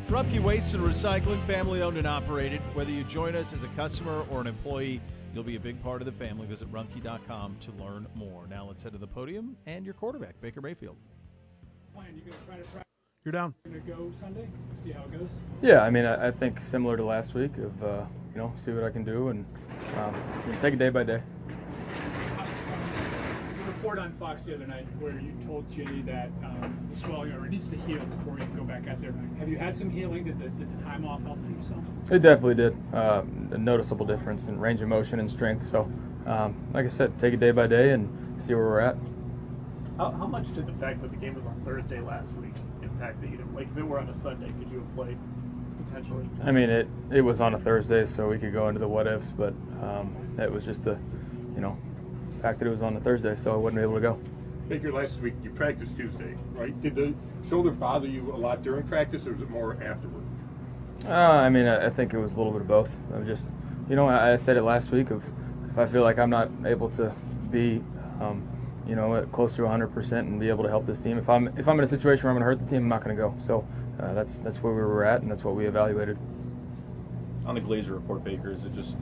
Rumpke Waste and Recycling, family-owned and operated. Whether you join us as a customer or an employee, you'll be a big part of the family. Visit rumpke.com to learn more. Now let's head to the podium and your quarterback, Baker Mayfield. Plan, you gonna try to practice? You're down. Gonna go Sunday? See how it goes. Yeah, I mean, I think similar to last week of see what I can do and take it day by day. Your report on Fox the other night where you told Jay that the swelling or it needs to heal before you can go back out there. Have you had some healing? Did the time off help you some? It definitely did. A noticeable difference in range of motion and strength. So, like I said, take it day by day and see where we're at. How much did the fact that the game was on Thursday last week impact that you didn't, like if it were on a Sunday, could you have played potentially? I mean, it was on a Thursday, so we could go into the what ifs, but it was just the, fact that it was on a Thursday, so I wasn't able to go. Baker, last week you practiced Tuesday, right? Did the shoulder bother you a lot during practice, or was it more afterward? I mean, I think it was a little bit of both. I'm just, I said it last week. If I feel like I'm not able to be, close to 100% and be able to help this team, if I'm in a situation where I'm going to hurt the team, I'm not going to go. So that's where we were at, and that's what we evaluated. On the Glazer report, Baker, is it just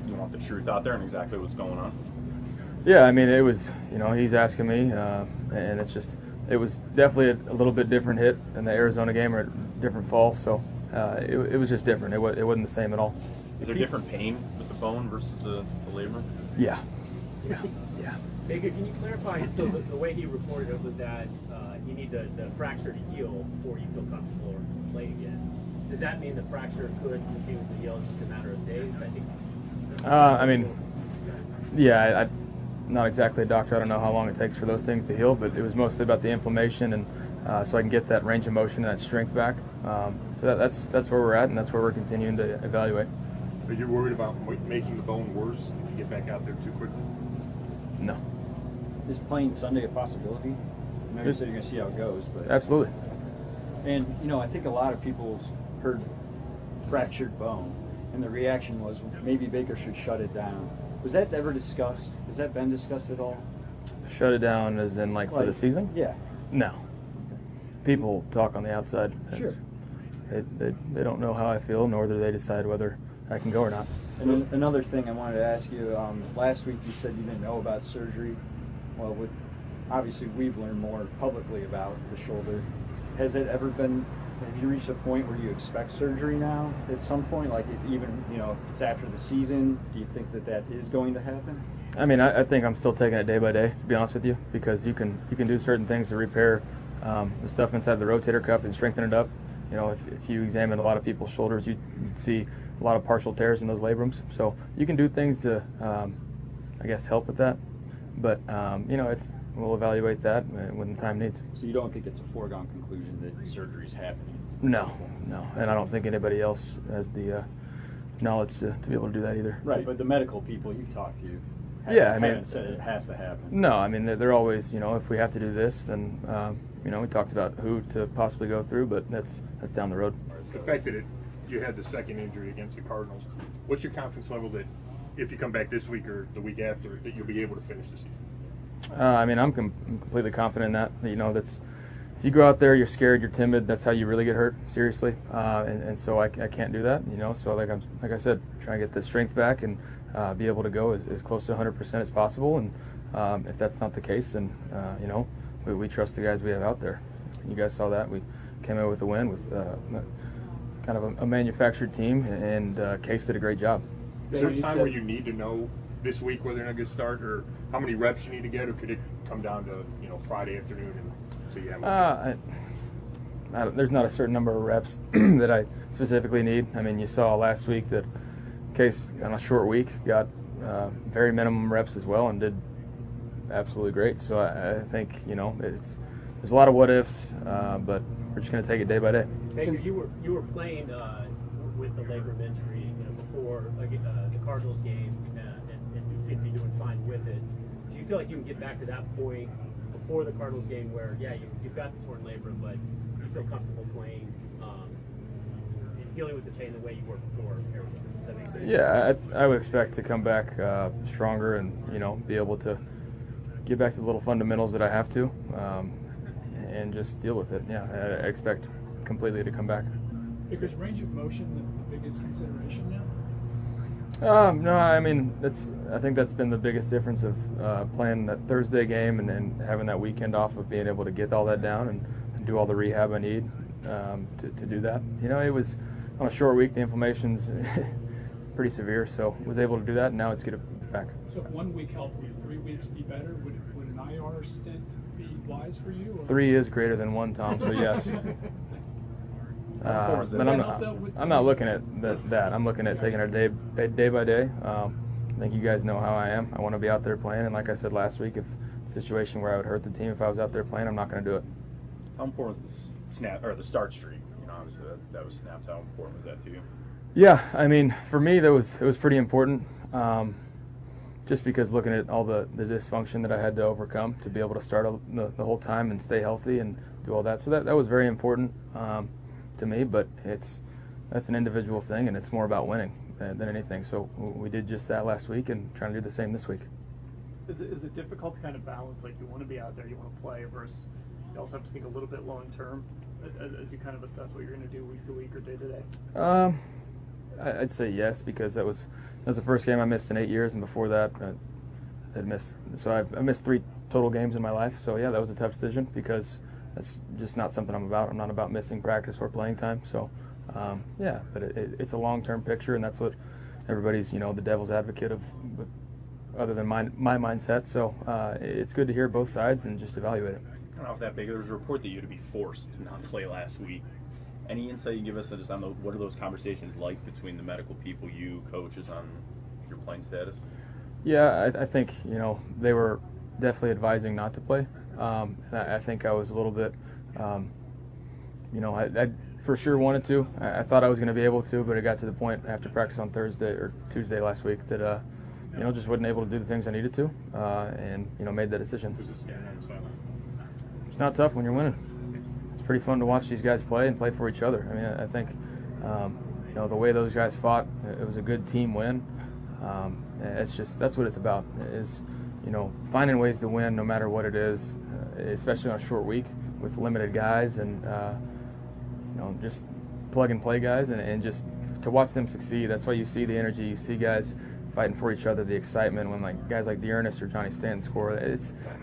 you want the truth out there and exactly what's going on? Yeah, I mean, it was, he's asking me, and it was definitely a little bit different hit in the Arizona game, or a different fall, so it was just different. It wasn't the same at all. Is there different pain with the bone versus the labrum? Yeah. Baker, can you clarify? So the way he reported it was that you need the fracture to heal before you feel comfortable playing again. Does that mean the fracture could conceivably heal in just a matter of days? I mean, yeah, I'm not exactly a doctor. I don't know how long it takes for those things to heal, but it was mostly about the inflammation, and so I can get that range of motion and that strength back. So that's where we're at, and that's where we're continuing to evaluate. Are you worried about making the bone worse if you get back out there too quickly? No. Is playing Sunday a possibility? I know you said you're going to see how it goes, but absolutely. And I think a lot of people heard fractured bone, and the reaction was maybe Baker should shut it down. Was that ever discussed? Has that been discussed at all? Shut it down as in for the season? Yeah. No. People talk on the outside. Sure. They don't know how I feel, nor do they decide whether I can go or not. And another thing I wanted to ask you, last week you said you didn't know about surgery. Well, obviously we've learned more publicly about the shoulder. Has it ever been, have you reached a point where you expect surgery now at some point? Like even, it's after the season, do you think that is going to happen? I mean, I think I'm still taking it day by day, to be honest with you, because you can do certain things to repair the stuff inside the rotator cuff and strengthen it up. If you examine a lot of people's shoulders, you'd see a lot of partial tears in those labrums. So you can do things to, help with that. But, we'll evaluate that when the time needs. So you don't think it's a foregone conclusion that surgery is happening? No. And I don't think anybody else has the knowledge to be able to do that either. Right, but the medical people you've talked to haven't said it has to happen. No, I mean, they're always, if we have to do this, then, we talked about who to possibly go through, but that's down the road. The fact that you had the second injury against the Cardinals, what's your confidence level that if you come back this week or the week after, that you'll be able to finish the season? I mean, I'm completely confident in that. That's if you go out there, you're scared, you're timid. That's how you really get hurt, seriously. And so I can't do that. So like I said, trying to get the strength back and be able to go as close to 100% as possible. And if that's not the case, then we trust the guys we have out there. You guys saw that we came out with a win with kind of a manufactured team, and Case did a great job. Is there a time where you need to know this week whether or not to start, or how many reps you need to get, or could it come down to Friday afternoon and so you have? There's not a certain number of reps that I specifically need. I mean, you saw last week that Case on a short week got very minimum reps as well and did absolutely great. So I think there's a lot of what ifs, but we're just going to take it day by day. Baker, you were playing with the labrum injury before the Cardinals game, and you seem to be doing fine with it. Do you feel like you can get back to that point before the Cardinals game where, you've got the torn labrum, but you feel comfortable playing and dealing with the pain the way you were before Arizona? Does that make sense? Yeah, I would expect to come back stronger and, be able to get back to the little fundamentals that I have to and just deal with it. Yeah, I expect completely to come back. Is range of motion the biggest consideration now? No, I mean, I think that's been the biggest difference of playing that Thursday game and then having that weekend off, of being able to get all that down and do all the rehab I need to do that. It was on a short week, the inflammation's pretty severe, so was able to do that, and now it's going to back. So if 1 week helped, would 3 weeks be better? Would an IR stint be wise for you? Or? 3 is greater than 1, Tom. So yes. But I'm not looking at that. I'm looking at taking it day by day. I think you guys know how I am. I want to be out there playing, and like I said last week, if it's a situation where I would hurt the team if I was out there playing, I'm not going to do it. How important was the start streak? You know, obviously that was snapped. How important was that to you? Yeah, I mean, for me, it was pretty important. Just because looking at all the dysfunction that I had to overcome to be able to start the whole time and stay healthy and do all that. So that was very important to me, but that's an individual thing, and it's more about winning than anything. So we did just that last week and trying to do the same this week. Is it difficult to kind of balance, like you want to be out there, you want to play, versus you also have to think a little bit long term as you kind of assess what you're going to do week to week or day to day? I'd say yes, because that was the first game I missed in 8 years, and before that I missed. So I missed 3 total games in my life. So yeah, that was a tough decision because that's just not something I'm about. I'm not about missing practice or playing time. So yeah, but it's a long-term picture, and that's what everybody's, the devil's advocate of, other than my mindset. So it's good to hear both sides and just evaluate it. Kind of off that big, there was a report that you had to be forced to not play last week. Any insight you can give us just on what are those conversations like between the medical people, you, coaches, on your playing status? Yeah, I think, they were definitely advising not to play. And I think I was a little bit, I for sure wanted to. I thought I was going to be able to, but it got to the point after practice on Thursday or Tuesday last week that, just wasn't able to do the things I needed to, and, made that decision. It's not tough when you're winning. It's pretty fun to watch these guys play and play for each other. I mean, I think, the way those guys fought, it was a good team win. That's what it's about, is, finding ways to win no matter what it is, especially on a short week with limited guys, and, just plug and play guys, and just to watch them succeed. That's why you see the energy. You see guys fighting for each other, the excitement when guys like Dearness or Johnny Stanton score.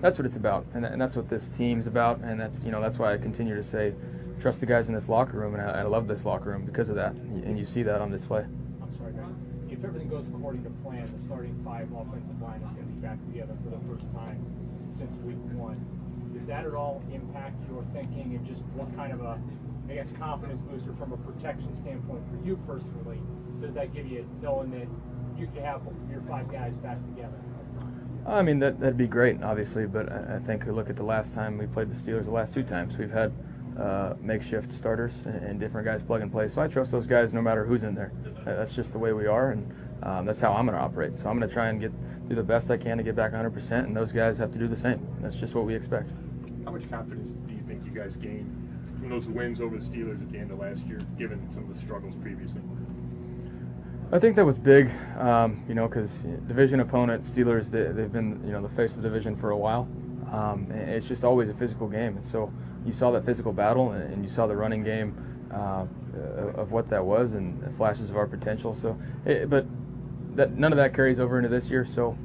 That's what it's about, and that's what this team's about, and that's why I continue to say, trust the guys in this locker room, and I love this locker room because of that, and you see that on display. I'm sorry, guys. If everything goes according to plan, the starting 5 offensive line is going to be back together for the first time since week 1. Does that at all impact your thinking, and just what kind of a, confidence booster from a protection standpoint for you personally does that give you, knowing that you could have your 5 guys back together? I mean, that'd be great, obviously, but I think look at the last time we played the Steelers. The last 2 times we've had makeshift starters and different guys plug and play. So I trust those guys no matter who's in there. That's just the way we are, and that's how I'm going to operate. So I'm going to try and do the best I can to get back 100%, and those guys have to do the same. That's just what we expect. How much confidence do you think you guys gained from those wins over the Steelers at the end of last year, given some of the struggles previously? I think that was big, because division opponent Steelers, they've been, the face of the division for a while. And it's just always a physical game, and so you saw that physical battle, and you saw the running game of what that was, and flashes of our potential. So, but none of that carries over into this year. So,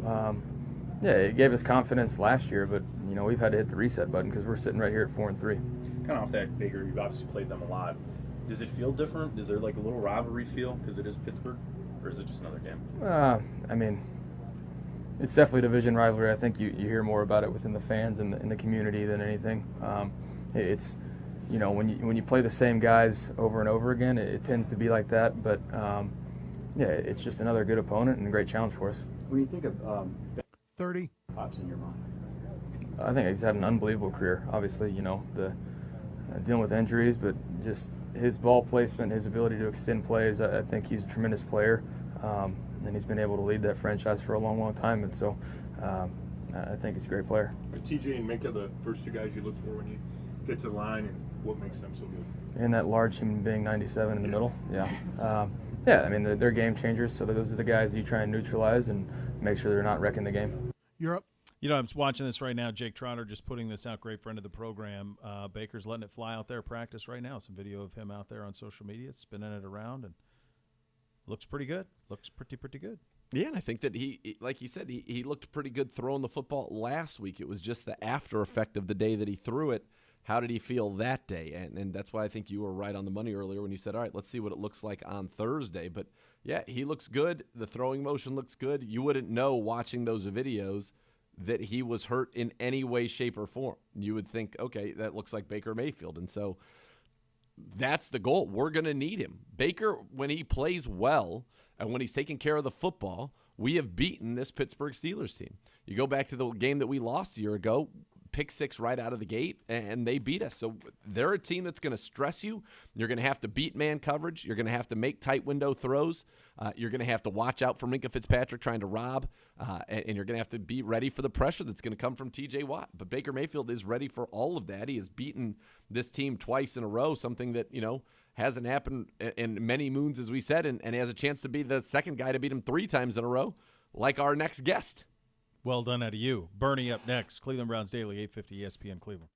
it gave us confidence last year, but we've had to hit the reset button because we're sitting right here at 4-3. Kind of off that bigger, you've obviously played them a lot. Does it feel different? Is there like a little rivalry feel because it is Pittsburgh, or is it just another game? I mean, it's definitely a division rivalry. I think you hear more about it within the fans and in the community than anything. It's when you play the same guys over and over again, it tends to be like that. But it's just another good opponent and a great challenge for us. When you think of 30 pops in your mind, I think he's had an unbelievable career. Obviously, the dealing with injuries, but just his ball placement, his ability to extend plays. I think he's a tremendous player, and he's been able to lead that franchise for a long, long time. And so I think he's a great player. Are TJ and Minka the first 2 guys you look for when you get to the line, and what makes them so good? And that large human being, 97 in the middle. Yeah. I mean, they're game changers, so those are the guys you try and neutralize and make sure they're not wrecking the game. You're up. I'm watching this right now. Jake Trotter just putting this out. Great friend of the program. Baker's letting it fly out there, practice right now. Some video of him out there on social media, spinning it around, and looks pretty good. Looks pretty good. Yeah, and I think that he like he said, he looked pretty good throwing the football last week. It was just the after effect of the day that he threw it How did he feel that day? And that's why I think you were right on the money earlier when you said, all right, let's see what it looks like on Thursday. But, yeah, he looks good. The throwing motion looks good. You wouldn't know watching those videos that he was hurt in any way, shape, or form. You would think, okay, that looks like Baker Mayfield. And so that's the goal. We're going to need him. Baker, when he plays well and when he's taking care of the football, we have beaten this Pittsburgh Steelers team. You go back to the game that we lost a year ago, pick six right out of the gate, and they beat us. So they're a team that's going to stress you. You're going to have to beat man coverage. You're going to have to make tight window throws. You're going to have to watch out for Minkah Fitzpatrick trying to rob, and you're going to have to be ready for the pressure that's going to come from T.J. Watt. But Baker Mayfield is ready for all of that. He has beaten this team twice in a row, something that, hasn't happened in many moons, as we said, and he has a chance to be the second guy to beat him 3 times in a row, like our next guest. Well done out of you. Bernie up next. Cleveland Browns Daily, 850 ESPN Cleveland.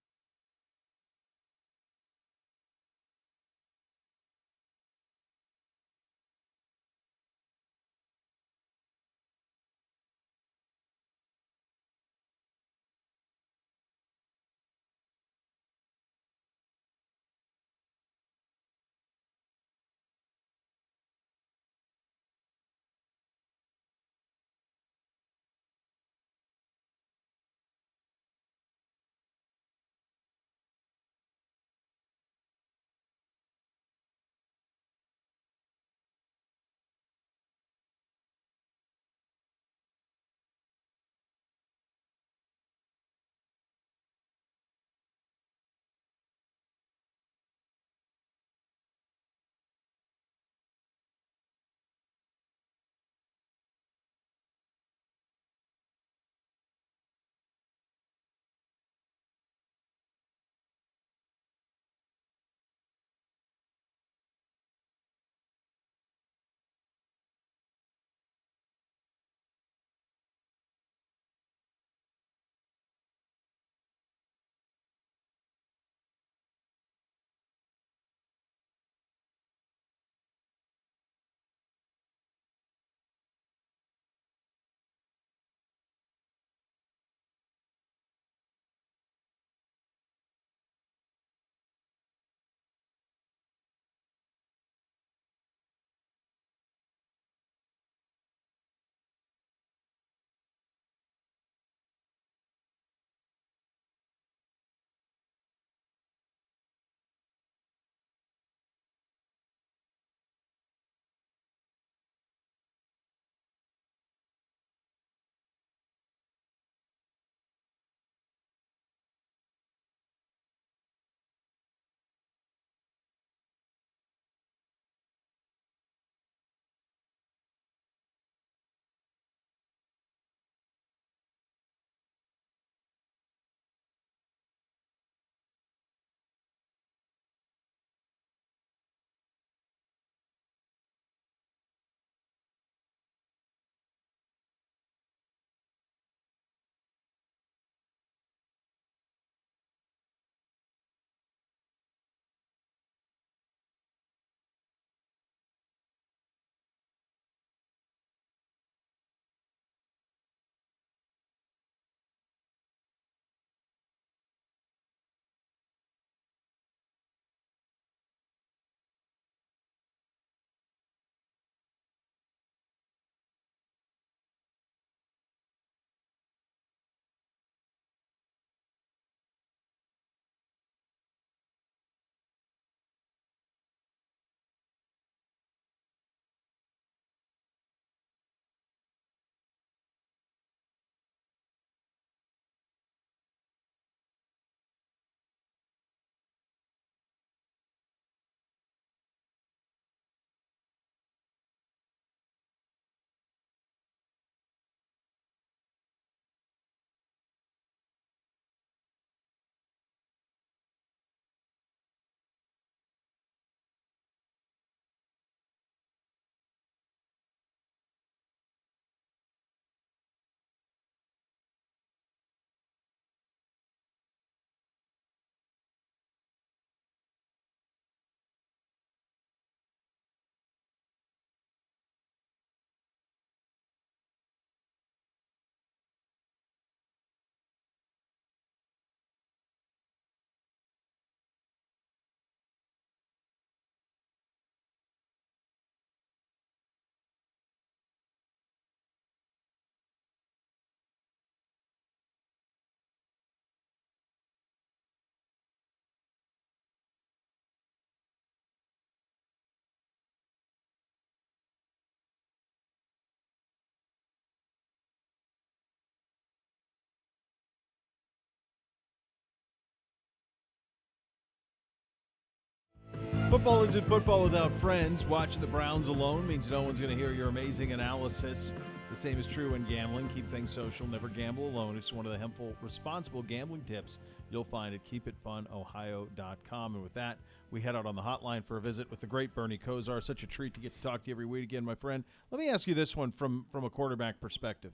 Football isn't football without friends. Watching the Browns alone means no one's going to hear your amazing analysis. The same is true in gambling. Keep things social. Never gamble alone. It's one of the helpful, responsible gambling tips you'll find at keepitfunohio.com. And with that, we head out on the hotline for a visit with the great Bernie Kosar. Such a treat to get to talk to you every week again, my friend. Let me ask you this one from a quarterback perspective.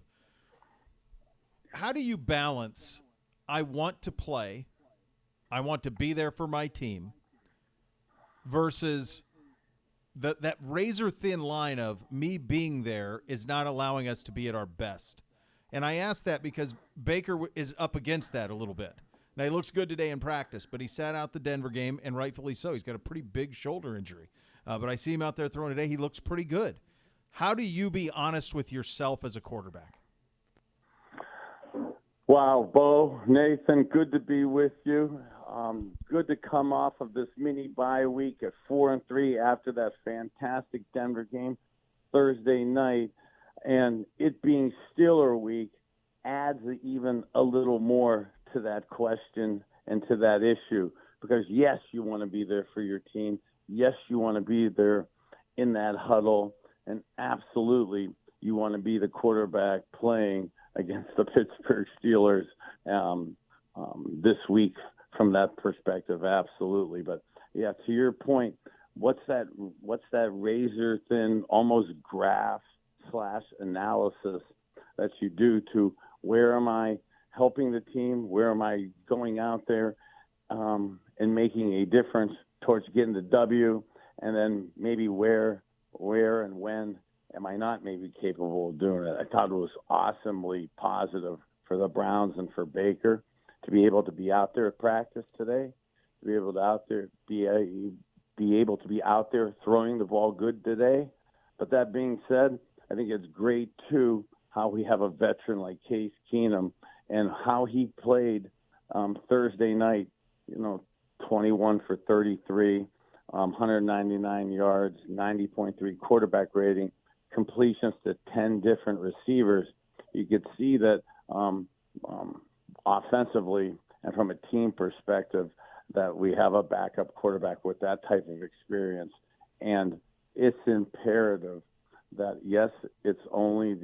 How do you balance, I want to play, I want to be there for my team, versus that razor-thin line of me being there is not allowing us to be at our best? And I ask that because Baker is up against that a little bit. Now, he looks good today in practice, but he sat out the Denver game, and rightfully so. He's got a pretty big shoulder injury. But I see him out there throwing today. He looks pretty good. How do you be honest with yourself as a quarterback? Wow, Beau, Nathan, good to be with you. Good to come off of this mini bye week at 4-3 after that fantastic Denver game Thursday night. And it being Steeler week adds even a little more to that question and to that issue. Because, yes, you want to be there for your team. Yes, you want to be there in that huddle. And absolutely, you want to be the quarterback playing against the Pittsburgh Steelers this week from that perspective, absolutely. But, yeah, to your point, what's that razor thin, almost graph / analysis that you do to where am I helping the team, where am I going out there and making a difference towards getting the W, and then maybe where and when am I not maybe capable of doing it. I thought it was awesomely positive for the Browns and for Baker to be able to be out there at practice today, to be able to be able to be out there throwing the ball good today. But that being said, I think it's great too how we have a veteran like Case Keenum and how he played Thursday night. 21 for 33, 199 yards, 90.3 quarterback rating, completions to 10 different receivers. You could see that offensively and from a team perspective that we have a backup quarterback with that type of experience. And it's imperative that, yes, it's only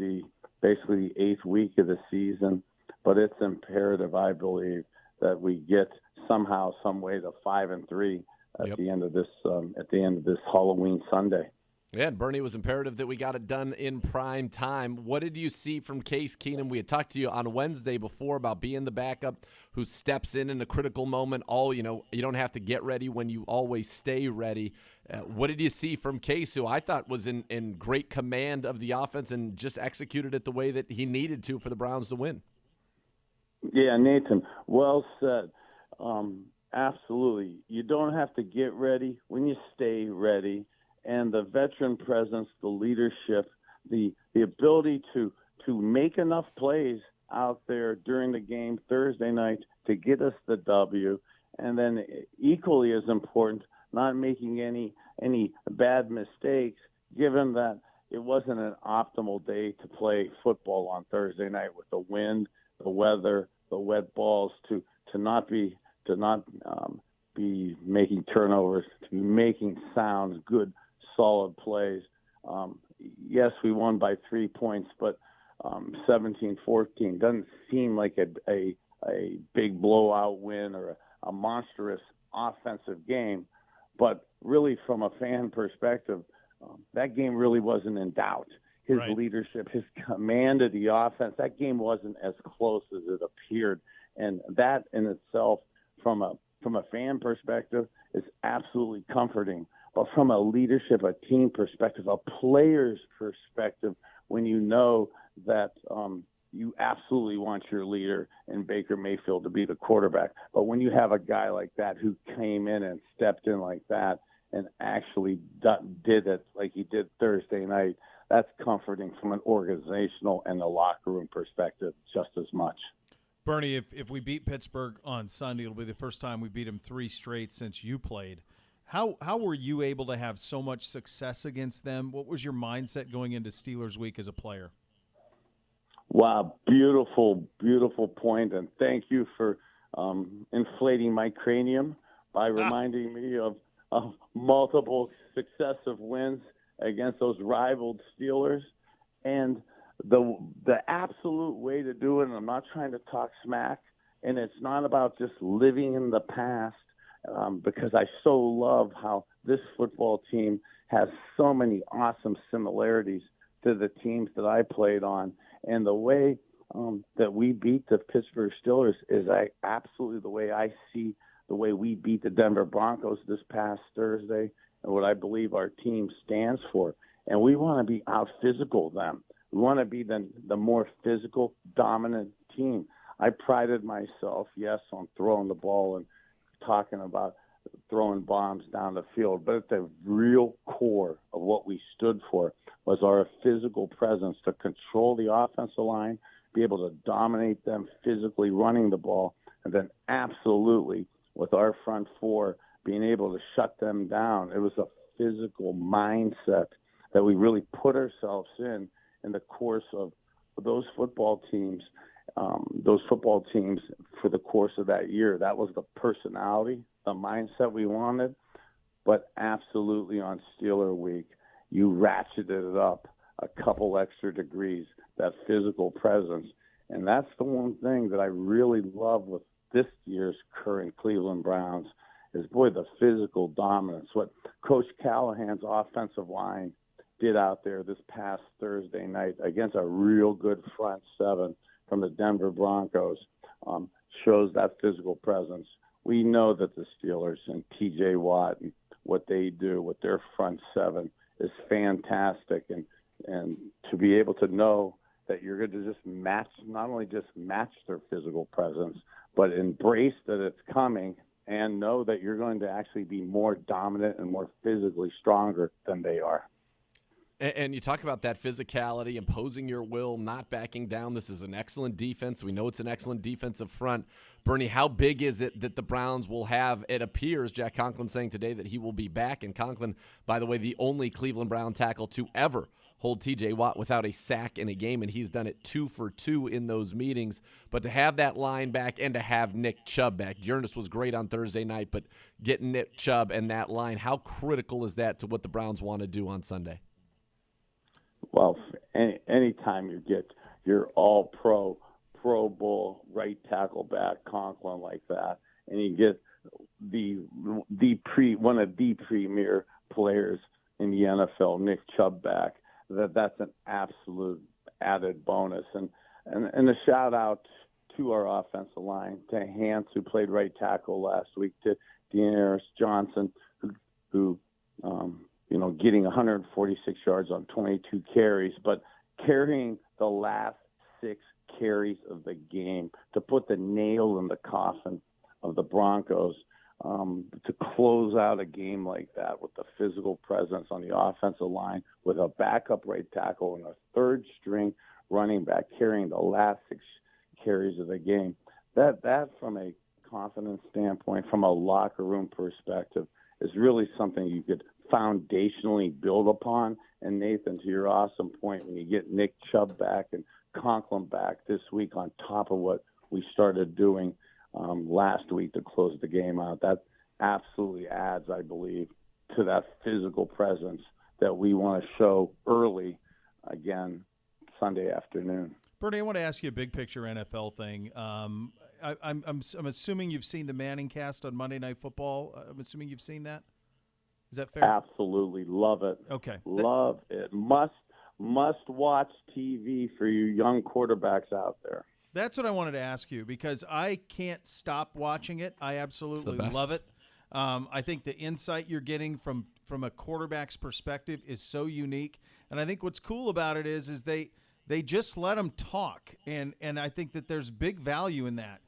basically the 8th week of the season, but it's imperative, I believe, that we get somehow, some way to 5-3 at the end of this Halloween Sunday. Yeah, and Bernie, was imperative that we got it done in prime time. What did you see from Case Keenum? We had talked to you on Wednesday before about being the backup who steps in a critical moment. You don't have to get ready when you always stay ready. What did you see from Case, who I thought was in great command of the offense and just executed it the way that he needed to for the Browns to win? Yeah, Nathan, well said. Absolutely. You don't have to get ready when you stay ready. And the veteran presence, the leadership, the ability to make enough plays out there during the game Thursday night to get us the W. And then equally as important, not making any bad mistakes, given that it wasn't an optimal day to play football on Thursday night with the wind, the weather, the wet balls, to not be making turnovers, to be making sound, good, solid plays. Yes, we won by 3 points, but 17-14 doesn't seem like a big blowout win or a monstrous offensive game. But really, from a fan perspective, that game really wasn't in doubt. His leadership, his command of the offense, that game wasn't as close as it appeared. And that in itself, from a fan perspective, is absolutely comforting. But from a leadership, a team perspective, a player's perspective, when you know that you absolutely want your leader in Baker Mayfield to be the quarterback. But when you have a guy like that who came in and stepped in like that and actually did it like he did Thursday night, that's comforting from an organizational and a locker room perspective just as much. Bernie, if we beat Pittsburgh on Sunday, it'll be the first time we beat them 3 straight since you played. How were you able to have so much success against them? What was your mindset going into Steelers week as a player? Wow, beautiful, beautiful point, and thank you for inflating my cranium by reminding me of of multiple successive wins against those rivaled Steelers. And the absolute way to do it, and I'm not trying to talk smack, and it's not about just living in the past, because I so love how this football team has so many awesome similarities to the teams that I played on. And the way that we beat the Pittsburgh Steelers is absolutely the way I see the way we beat the Denver Broncos this past Thursday, and what I believe our team stands for. And we want to be out-physical them. We want to be the more physical, dominant team. I prided myself, yes, on throwing the ball and talking about throwing bombs down the field, but at the real core of what we stood for was our physical presence to control the offensive line, be able to dominate them physically running the ball, and then absolutely with our front four being able to shut them down. It was a physical mindset that we really put ourselves in the course of those football teams for the course of that year. That was the personality, the mindset we wanted. But absolutely on Steeler Week, you ratcheted it up a couple extra degrees, that physical presence. And that's the one thing that I really love with this year's current Cleveland Browns is, boy, the physical dominance. What Coach Callahan's offensive line did out there this past Thursday night against a real good front seven from the Denver Broncos shows that physical presence. We know that the Steelers and T.J. Watt and what they do with their front seven is fantastic. And to be able to know that you're going to just not only match their physical presence, but embrace that it's coming and know that you're going to actually be more dominant and more physically stronger than they are. And you talk about that physicality, imposing your will, not backing down. This is an excellent defense. We know it's an excellent defensive front. Bernie, how big is it that the Browns will have? It appears, Jack Conklin saying today, that he will be back. And Conklin, by the way, the only Cleveland Brown tackle to ever hold T.J. Watt without a sack in a game, and he's done it 2 for 2 in those meetings. But to have that line back and to have Nick Chubb back, Jonas was great on Thursday night, but getting Nick Chubb and that line, how critical is that to what the Browns want to do on Sunday? Well, anytime you get your all-pro, Pro Bowl right tackle back, Conklin, like that, and you get one of the premier players in the NFL, Nick Chubb, back, that's an absolute added bonus. And a shout out to our offensive line, to Hance, who played right tackle last week, to Deaneris Johnson, who getting 146 yards on 22 carries, but carrying the last 6 carries of the game to put the nail in the coffin of the Broncos, to close out a game like that with the physical presence on the offensive line, with a backup right tackle and a third-string running back carrying the last 6 carries of the game. That from a confidence standpoint, from a locker room perspective, is really something you could foundationally build upon. And Nathan, to your awesome point, when you get Nick Chubb back and Conklin back this week on top of what we started doing last week to close the game out, that absolutely adds, I believe, to that physical presence that we want to show early again Sunday afternoon. Bernie, I want to ask you a big picture NFL thing. I'm assuming you've seen the Manning cast on Monday Night Football. I'm assuming you've seen that. Is that fair? Absolutely. Love it. Okay. Love it. Must watch TV for you young quarterbacks out there. That's what I wanted to ask you, because I can't stop watching it. I absolutely love it. I think the insight you're getting from a quarterback's perspective is so unique. And I think what's cool about it is they just let them talk. And I think that there's big value in that.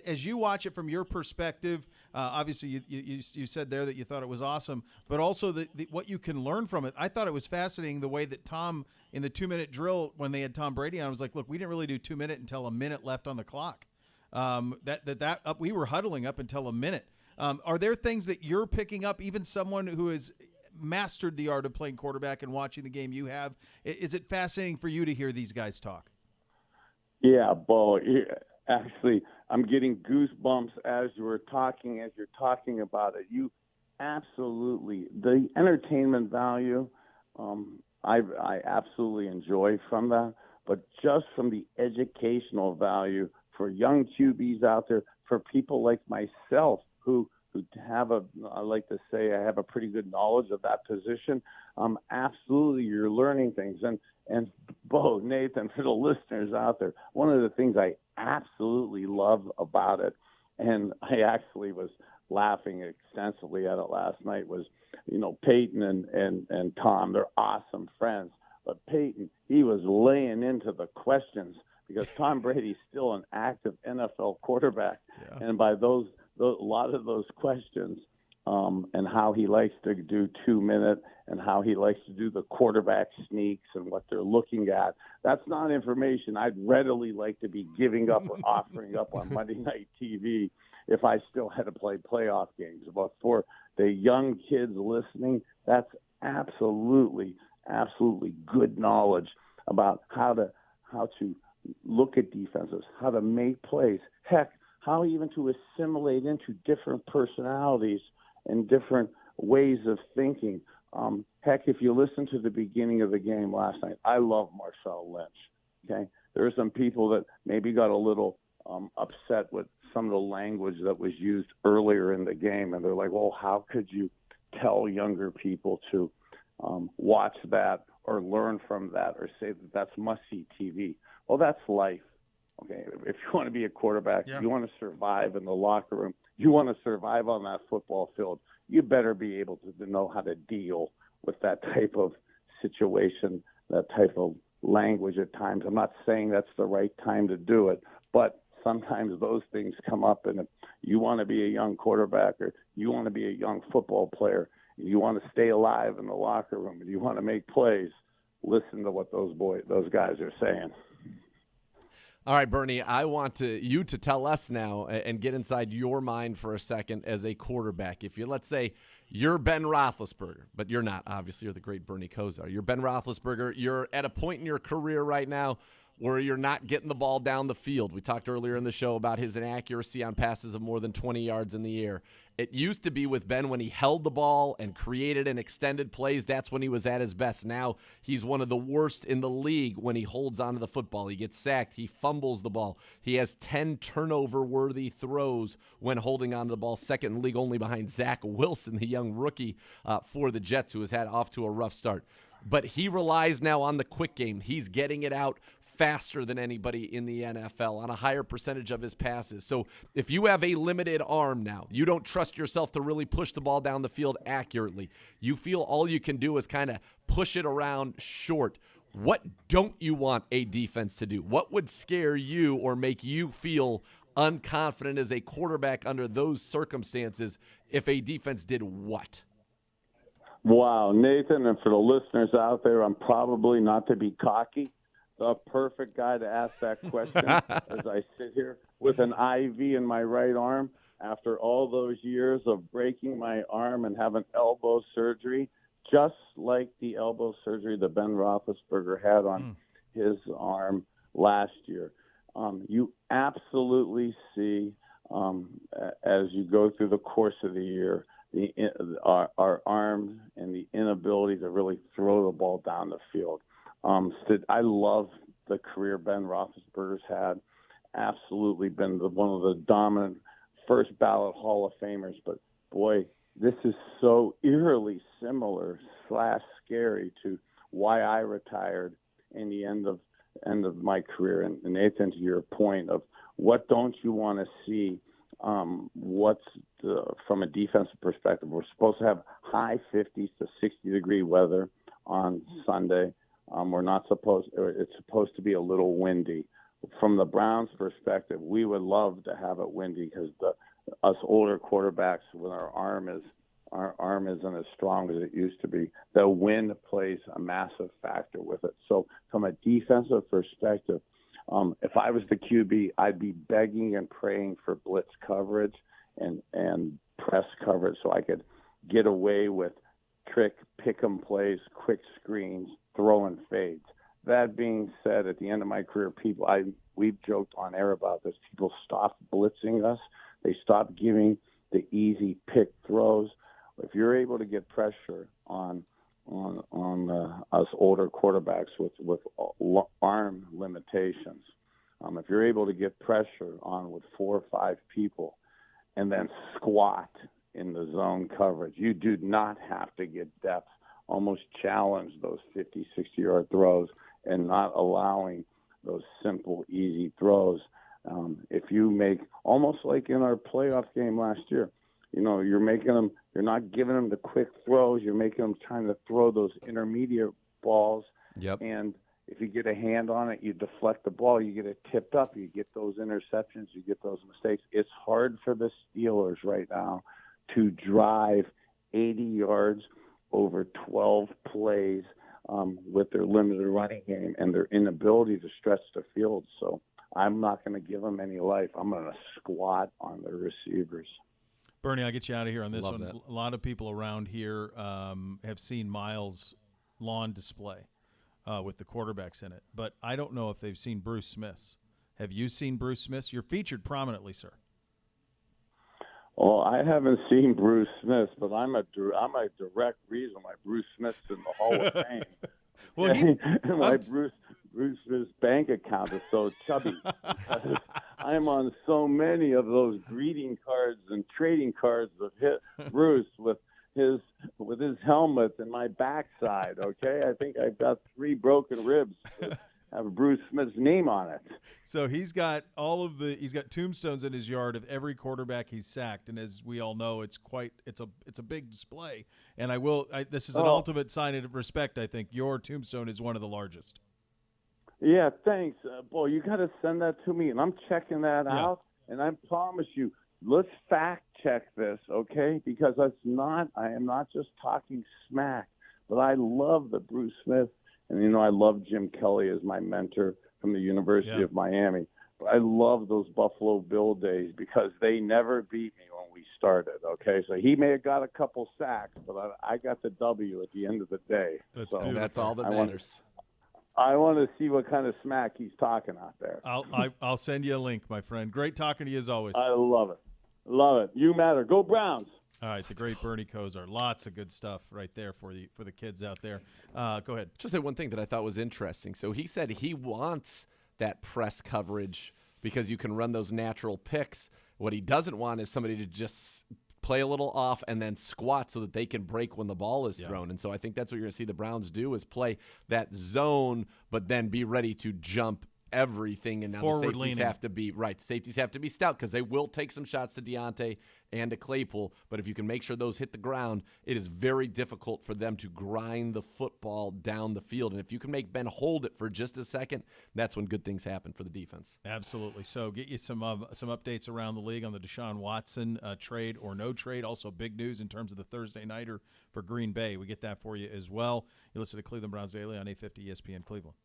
As you watch it from your perspective, obviously you said there that you thought it was awesome, but also what you can learn from it. I thought it was fascinating the way that Tom, in the 2-minute drill when they had Tom Brady on, I was like, look, we didn't really do 2 minutes until a minute left on the clock. We were huddling up until a minute. Are there things that you're picking up, even someone who has mastered the art of playing quarterback and watching the game you have? Is it fascinating for you to hear these guys talk? Yeah, Beau. Actually, I'm getting goosebumps as you're talking about it. absolutely. The entertainment value, I absolutely enjoy from that, but just from the educational value for young QBs out there, for people like myself who have I like to say I have a pretty good knowledge of that position. Absolutely, you're learning things. And Beau, Nathan, for the listeners out there, one of the things I absolutely love about it, and I actually was laughing extensively at it last night, was, Peyton and Tom, they're awesome friends. But Peyton, he was laying into the questions because Tom Brady's still an active NFL quarterback. Yeah. And by a lot of those questions, and how he likes to do 2-minute and how he likes to do the quarterback sneaks and what they're looking at, that's not information I'd readily like to be giving up or offering up on Monday Night TV if I still had to play playoff games. But for the young kids listening, that's absolutely good knowledge about how to look at defenses, how to make plays, heck, how even to assimilate into different personalities and different ways of thinking. Heck, if you listen to the beginning of the game last night, I love Marshawn Lynch. Okay, there are some people that maybe got a little upset with some of the language that was used earlier in the game, and they're like, "Well, how could you tell younger people to watch that or learn from that or say that that's must-see TV?" Well, that's life. Okay, if you want to be a quarterback, you want to survive in the locker room, you want to survive on that football field, you better be able to know how to deal with that type of situation, that type of language at times. I'm not saying that's the right time to do it, but sometimes those things come up, and if you want to be a young quarterback or you want to be a young football player, you want to stay alive in the locker room, and you want to make plays, listen to what those guys are saying. All right, Bernie, I want you to tell us now and get inside your mind for a second as a quarterback. If let's say you're Ben Roethlisberger, but you're not, obviously, you're the great Bernie Kosar. You're Ben Roethlisberger. You're at a point in your career right now where you're not getting the ball down the field. We talked earlier in the show about his inaccuracy on passes of more than 20 yards in the air. It used to be with Ben when he held the ball and created and extended plays. That's when he was at his best. Now he's one of the worst in the league when he holds onto the football. He gets sacked. He fumbles the ball. He has 10 turnover-worthy throws when holding onto the ball, second in the league only behind Zach Wilson, the young rookie for the Jets, who has had off to a rough start. But he relies now on the quick game. He's getting it out faster than anybody in the NFL on a higher percentage of his passes. So if you have a limited arm now, you don't trust yourself to really push the ball down the field accurately. You feel all you can do is kind of push it around short. What don't you want a defense to do? What would scare you or make you feel unconfident as a quarterback under those circumstances if a defense did what? Wow, Nathan, and for the listeners out there, I'm probably, not to be cocky, the perfect guy to ask that question as I sit here with an IV in my right arm after all those years of breaking my arm and having elbow surgery, just like the elbow surgery that Ben Roethlisberger had on his arm last year. You absolutely see, as you go through the course of the year, our arms and the inability to really throw the ball down the field. I love the career Ben Roethlisberger's had. Absolutely been one of the dominant first ballot Hall of Famers. But boy, this is so eerily similar / scary to why I retired in the end of my career. And Nathan, to your point of what don't you want to see? From a defensive perspective, we're supposed to have high 50s to 60-degree weather on Sunday. We're not supposed. It's supposed to be a little windy. From the Browns' perspective, we would love to have it windy because us older quarterbacks, when our arm isn't as strong as it used to be, the wind plays a massive factor with it. So, from a defensive perspective, if I was the QB, I'd be begging and praying for blitz coverage and press coverage so I could get away with pick-em plays, quick screens, throwing fades. That being said, at the end of my career, we've joked on air about this. People stopped blitzing us. They stopped giving the easy pick throws. if you're able to get pressure on us older quarterbacks with arm limitations, if you're able to get pressure on with 4 or 5 people and then squat in the zone coverage, you do not have to get depth, almost challenge those 50, 60-yard throws and not allowing those simple, easy throws. If you make, almost like in our playoff game last year, you're making them, you're not giving them the quick throws, you're making them trying to throw those intermediate balls. Yep. And if you get a hand on it, you deflect the ball, you get it tipped up, you get those interceptions, you get those mistakes. It's hard for the Steelers right now to drive 80 yards over 12 plays with their limited running game and their inability to stretch the field. So I'm not going to give them any life. I'm going to squat on their receivers. Bernie, I'll get you out of here on this Love one. that. A lot of people around here have seen Miles' lawn display with the quarterbacks in it, but I don't know if they've seen Bruce Smith's. Have you seen Bruce Smith's? You're featured prominently, sir. Well, I haven't seen Bruce Smith, but I'm a direct reason why Bruce Smith's in the Hall of Fame. Well, why Bruce Smith's bank account is so chubby. I'm on so many of those greeting cards and trading cards of Bruce with his helmet and my backside. Okay, I think I've got 3 broken ribs that have Bruce Smith's name on it. So he's got he's got tombstones in his yard of every quarterback he's sacked, and as we all know, it's a big display. And this is an ultimate sign of respect. I think your tombstone is one of the largest. Yeah, thanks. Boy, you got to send that to me, and I'm checking that out. And I promise you, let's fact check this, okay? Because I am not just talking smack, but I love the Bruce Smith. And, I love Jim Kelly as my mentor from the University of Miami. But I love those Buffalo Bill days because they never beat me when we started, okay? So he may have got a couple sacks, but I got the W at the end of the day. That's all that matters. I want to see what kind of smack he's talking out there. I'll send you a link, my friend. Great talking to you as always. I love it. Love it. You matter. Go Browns. All right, the great Bernie Kosar. Lots of good stuff right there for the kids out there. Go ahead. Just say one thing that I thought was interesting. So he said he wants that press coverage because you can run those natural picks. What he doesn't want is somebody to just play a little off and then squat so that they can break when the ball is thrown. And so I think that's what you're going to see the Browns do is play that zone, but then be ready to jump everything. And now the safeties have to be right. Safeties have to be stout because they will take some shots to Deontay and to Claypool. But if you can make sure those hit the ground, it is very difficult for them to grind the football down the field. And if you can make Ben hold it for just a second, that's when good things happen for the defense. Absolutely. So get you some updates around the league on the Deshaun Watson trade or no trade. Also big news in terms of the Thursday nighter for Green Bay. We get that for you as well. You listen to Cleveland Browns Daily on 850 ESPN Cleveland.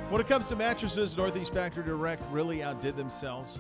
When it comes to mattresses, Northeast Factory Direct really outdid themselves.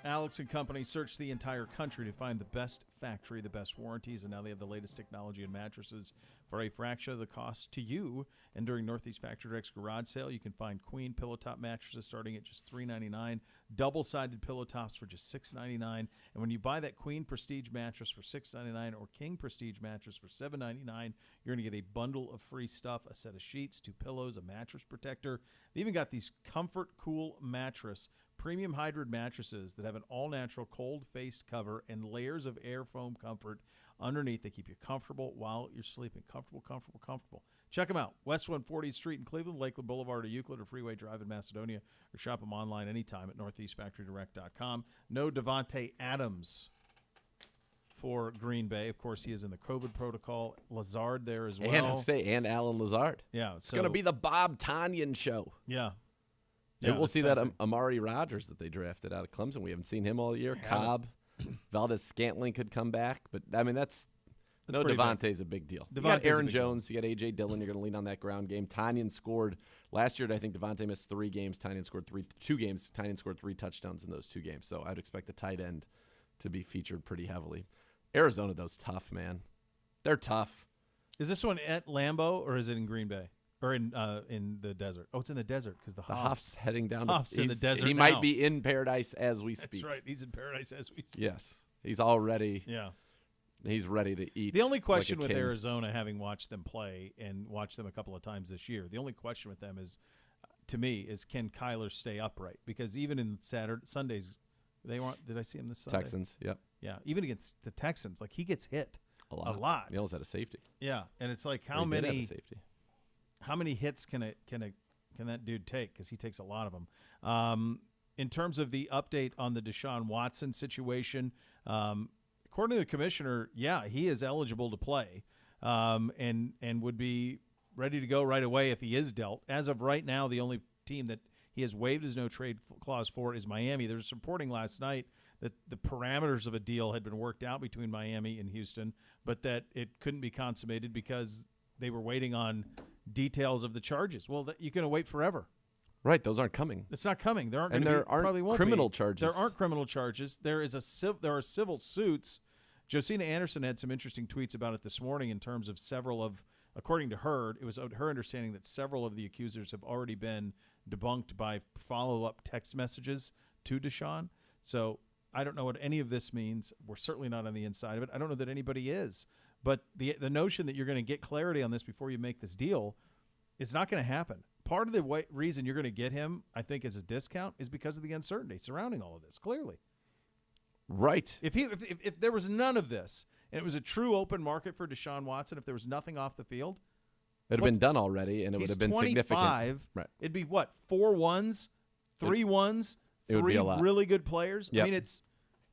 Alex and company searched the entire country to find the best factory, the best warranties, and now they have the latest technology in mattresses for a fraction of the cost to you. And during Northeast Factory Direct's garage sale, you can find queen pillow top mattresses starting at just $3.99, double-sided pillow tops for just $6.99. And when you buy that queen prestige mattress for $6.99 or king prestige mattress for $7.99, you're going to get a bundle of free stuff, a set of sheets, 2 pillows, a mattress protector. They even got these Comfort Cool mattress premium hybrid mattresses that have an all-natural cold-faced cover and layers of air foam comfort underneath. They keep you comfortable while you're sleeping. Comfortable, comfortable, comfortable. Check them out. West 140th Street in Cleveland, Lakeland Boulevard or Euclid or Freeway Drive in Macedonia, or shop them online anytime at northeastfactorydirect.com. No Devontae Adams for Green Bay. Of course, he is in the COVID protocol. Lazard there as well. And Alan Lazard. Yeah. It's going to be the Bob Tonyan show. Yeah. And we'll see that Amari Rogers that they drafted out of Clemson. We haven't seen him all year. Cobb, Valdez-Scantling could come back. But, I mean, that's no, Devontae's a big deal. You got Aaron Jones. You got A.J. Dillon. You're going to lean on that ground game. Tonyan scored. Last year, I think Devontae missed 3 games. Tonyan scored 2 games. Tonyan scored 3 touchdowns in those 2 games. So I'd expect the tight end to be featured pretty heavily. Arizona, though's tough, man. They're tough. Is this one at Lambeau or is it in Green Bay? Or in the desert. Oh, it's in the desert because the Hoff's heading down. Hoff's in the desert. He might be in paradise as we speak. That's right. He's in paradise as we speak. Yes, he's already. Yeah, he's ready to eat. The only question like with Arizona, having watched them play and watched them a couple of times this year, the only question with them is, to me, is can Kyler stay upright? Because even in Sundays, they weren't. Did I see him this Sunday? Texans. Yep. Yeah, even against the Texans, like he gets hit a lot. He almost had a safety. Yeah, and it's like how many hits can that dude take? Because he takes a lot of them. In terms of the update on the Deshaun Watson situation, according to the commissioner, he is eligible to play and would be ready to go right away if he is dealt. As of right now, the only team that he has waived his no-trade clause for is Miami. There was reporting last night that the parameters of a deal had been worked out between Miami and Houston, but that it couldn't be consummated because they were waiting on details of the charges. Well, you can wait forever. Right, those aren't coming. It's not coming. There aren't. And there aren't criminal charges. There aren't criminal charges. There are civil suits. Josina Anderson had some interesting tweets about it this morning in terms of according to her, it was her understanding that several of the accusers have already been debunked by follow-up text messages to Deshaun. So I don't know what any of this means. We're certainly not on the inside of it. I don't know that anybody is. But the notion that you're going to get clarity on this before you make this deal is not going to happen. Part of the reason you're going to get him, I think, as a discount is because of the uncertainty surrounding all of this, clearly. Right. If there was none of this, and it was a true open market for Deshaun Watson, if there was nothing off the field. It would have been done already, and it would have been significant. Right. It'd be what, 4 1s, 3 1s, 3 really good players? Yep. I mean,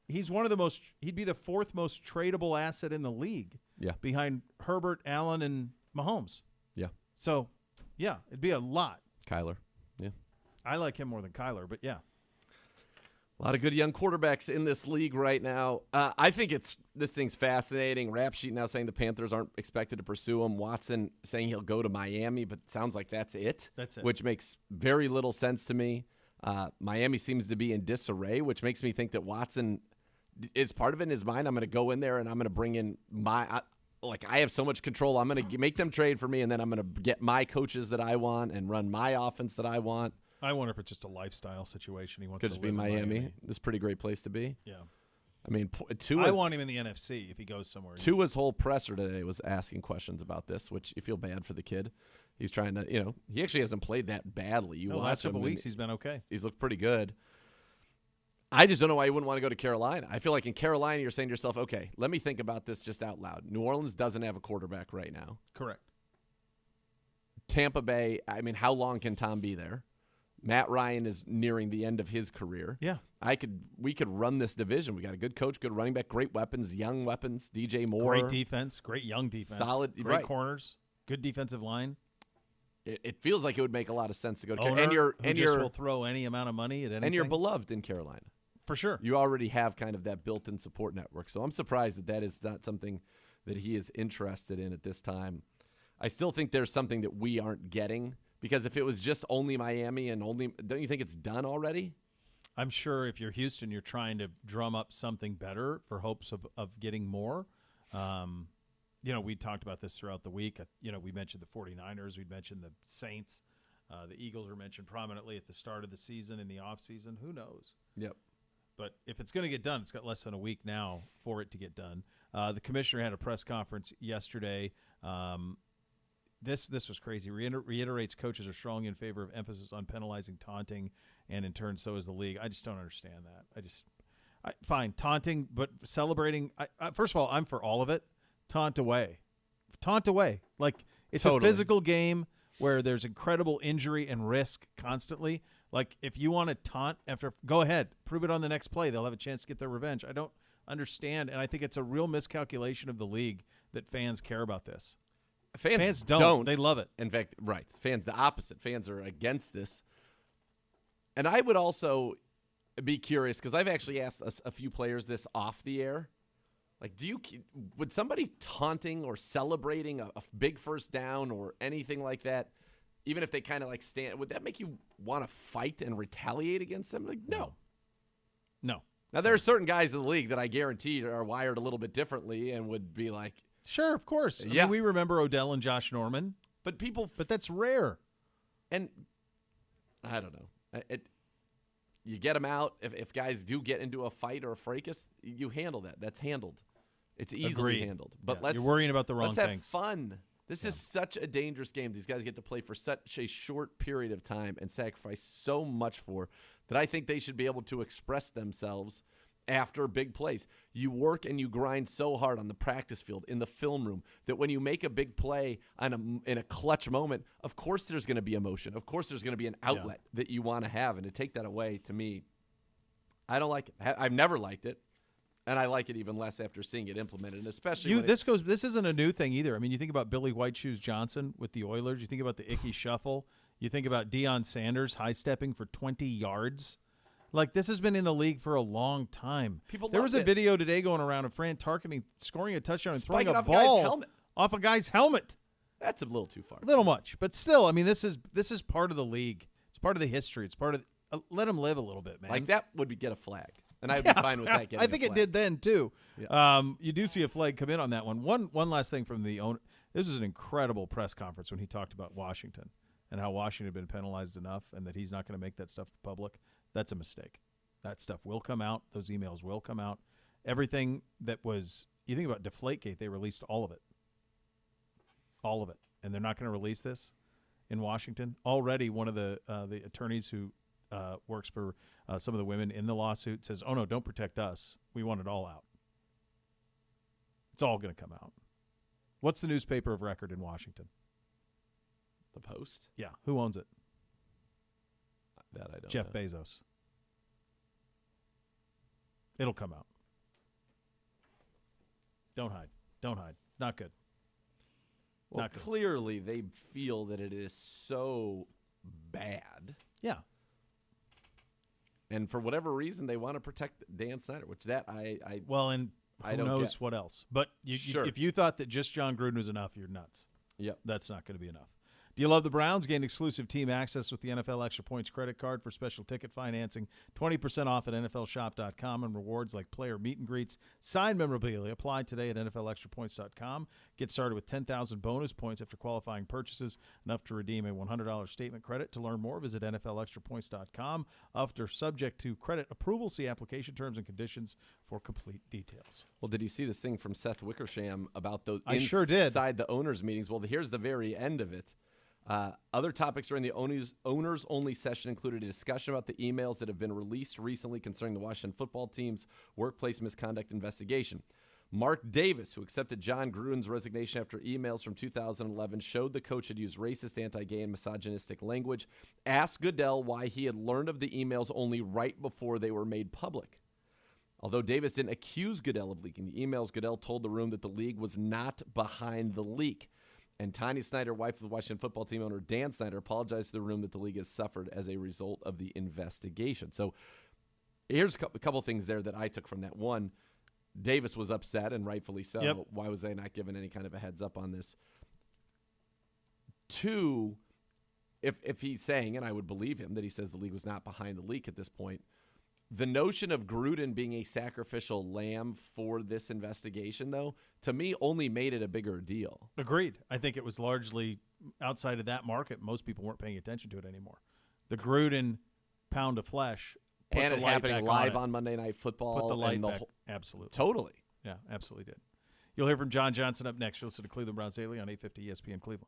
he's one of the most – he'd be the 4th most tradable asset in the league. Yeah. Behind Herbert, Allen, and Mahomes. Yeah. So, yeah, it'd be a lot. Kyler. Yeah. I like him more than Kyler, but yeah. A lot of good young quarterbacks in this league right now. I think this thing's fascinating. Rap sheet now saying the Panthers aren't expected to pursue him. Watson saying he'll go to Miami, but it sounds like that's it. That's it. Which makes very little sense to me. Miami seems to be in disarray, which makes me think that Watson is part of it in his mind. I'm going to go in there and I'm going to bring in I have so much control. I'm going to make them trade for me, and then I'm going to get my coaches that I want and run my offense that I want. I wonder if it's just a lifestyle situation. He wants Could to just be live in Miami. This is a pretty great place to be. Yeah. I mean, I want him in the NFC if he goes somewhere. Tua's whole presser today was asking questions about this, which you feel bad for the kid. He's trying to, he actually hasn't played that badly. The last couple weeks he's been okay. He's looked pretty good. I just don't know why you wouldn't want to go to Carolina. I feel like in Carolina you're saying to yourself, okay, let me think about this just out loud. New Orleans doesn't have a quarterback right now. Correct. Tampa Bay, I mean, how long can Tom be there? Matt Ryan is nearing the end of his career. Yeah. We could run this division. We got a good coach, good running back, great weapons, young weapons, DJ Moore. Great defense, great young defense. Solid. Great corners, good defensive line. It feels like it would make a lot of sense to go to Carolina. And you will throw any amount of money at anything. And you're beloved in Carolina. For sure. You already have kind of that built-in support network. So I'm surprised that is not something that he is interested in at this time. I still think there's something that we aren't getting Because if it was just only Miami and only, don't you think it's done already? I'm sure if you're Houston, you're trying to drum up something better for hopes of getting more. We talked about this throughout the week. We mentioned the 49ers. We mentioned the Saints. The Eagles were mentioned prominently at the start of the season, in the offseason. Who knows? Yep. But if it's going to get done, it's got less than a week now for it to get done. The commissioner had a press conference yesterday. This was crazy. Reiterates coaches are strongly in favor of emphasis on penalizing taunting, and in turn, so is the league. I just don't understand that. Fine, taunting, but celebrating. First of all, I'm for all of it. Taunt away. Like, it's totally. a physical game where there's incredible injury and risk constantly. Like, if you want to taunt go ahead, prove it on the next play. They'll have a chance to get their revenge. I don't understand, and I think it's a real miscalculation of the league that fans care about this. Fans don't. They love it. In fact, right. Fans, the opposite. Fans are against this. And I would also be curious, because I've actually asked a few players this off the air. Like, would somebody taunting or celebrating a big first down or anything like that, even if they kind of like stand, would that make you want to fight and retaliate against them? Like, no. Now, there are certain guys in the league that I guarantee are wired a little bit differently and would be like, sure, of course. I mean, we remember Odell and Josh Norman. But that's rare. And I don't know. You get them out. If guys do get into a fight or a fracas, you handle that. That's handled. It's easily handled. But you're worrying about the wrong let's things. Have fun. This is such a dangerous game. These guys get to play for such a short period of time and sacrifice so much for that I think they should be able to express themselves after big plays. You work and you grind so hard on the practice field, in the film room, that when you make a big play in a clutch moment, of course there's going to be emotion. Of course there's going to be an outlet that you want to have. And to take that away, to me, I don't like it. I've never liked it. And I like it even less after seeing it implemented, and especially this isn't a new thing either. I mean, you think about Billy White Shoes Johnson with the Oilers. You think about the Icky Shuffle. You think about Deion Sanders high-stepping for 20 yards. Like, this has been in the league for a long time. There was a video today going around of Fran Tarkenton scoring a touchdown and throwing a ball off a guy's helmet. That's a little too far. A little much. But still, I mean, this is part of the league. It's part of the history. It's part of let them live a little bit, man. Like, that would get a flag. And I'd be fine with that getting I think a it flag. did then, too. Yeah. You do see a flag come in on that one. One last thing from the owner. This was an incredible press conference when he talked about Washington and how Washington had been penalized enough and that he's not going to make that stuff public. That's a mistake. That stuff will come out. Those emails will come out. Everything that was – you think about Deflategate, they released all of it. All of it. And they're not going to release this in Washington. Already one of the attorneys who works for some of the women in the lawsuit says, oh, no, don't protect us. We want it all out. It's all going to come out. What's the newspaper of record in Washington? The Post? Yeah. Who owns it? That I don't Jeff know. Bezos. It'll come out. Don't hide. Don't hide. Not good. Well, Not good. Clearly they feel that it is so bad. Yeah. And for whatever reason, they want to protect Dan Snyder, which that I well, and who don't knows get. what else. But if you thought that just John Gruden was enough, you're nuts. Yep. That's not going to be enough. Do you love the Browns? Gain exclusive team access with the NFL Extra Points credit card for special ticket financing. 20% off at NFLshop.com and rewards like player meet and greets. Signed memorabilia. Apply today at NFLExtraPoints.com. Get started with 10,000 bonus points after qualifying purchases, enough to redeem a $100 statement credit. To learn more, visit NFLExtraPoints.com. After subject to credit approval, see application terms and conditions for complete details. Well, did you see this thing from Seth Wickersham about those I sure did. inside the owners' meetings? Well, here's the very end of it. Other topics during the owners-only session included a discussion about the emails that have been released recently concerning the Washington football team's workplace misconduct investigation. Mark Davis, who accepted John Gruden's resignation after emails from 2011 showed the coach had used racist, anti-gay, and misogynistic language, asked Goodell why he had learned of the emails only right before they were made public. Although Davis didn't accuse Goodell of leaking the emails, Goodell told the room that the league was not behind the leak. And Tanya Snyder, wife of the Washington football team owner Dan Snyder, apologized to the room that the league has suffered as a result of the investigation. So here's a couple things there that I took from that. One, Davis was upset, and rightfully so. Yep. Why was they not given any kind of a heads up on this? Two, if he's saying, and I would believe him, that he says the league was not behind the leak at this point, the notion of Gruden being a sacrificial lamb for this investigation, though, to me only made it a bigger deal. Agreed. I think it was largely outside of that market. Most people weren't paying attention to it anymore. The Gruden pound of flesh. And it happening live on Monday Night Football. Put the light and back. Absolutely. Totally. Yeah, absolutely did. You'll hear from John Johnson up next. You'll listen to Cleveland Browns Daily on 850 ESPN Cleveland.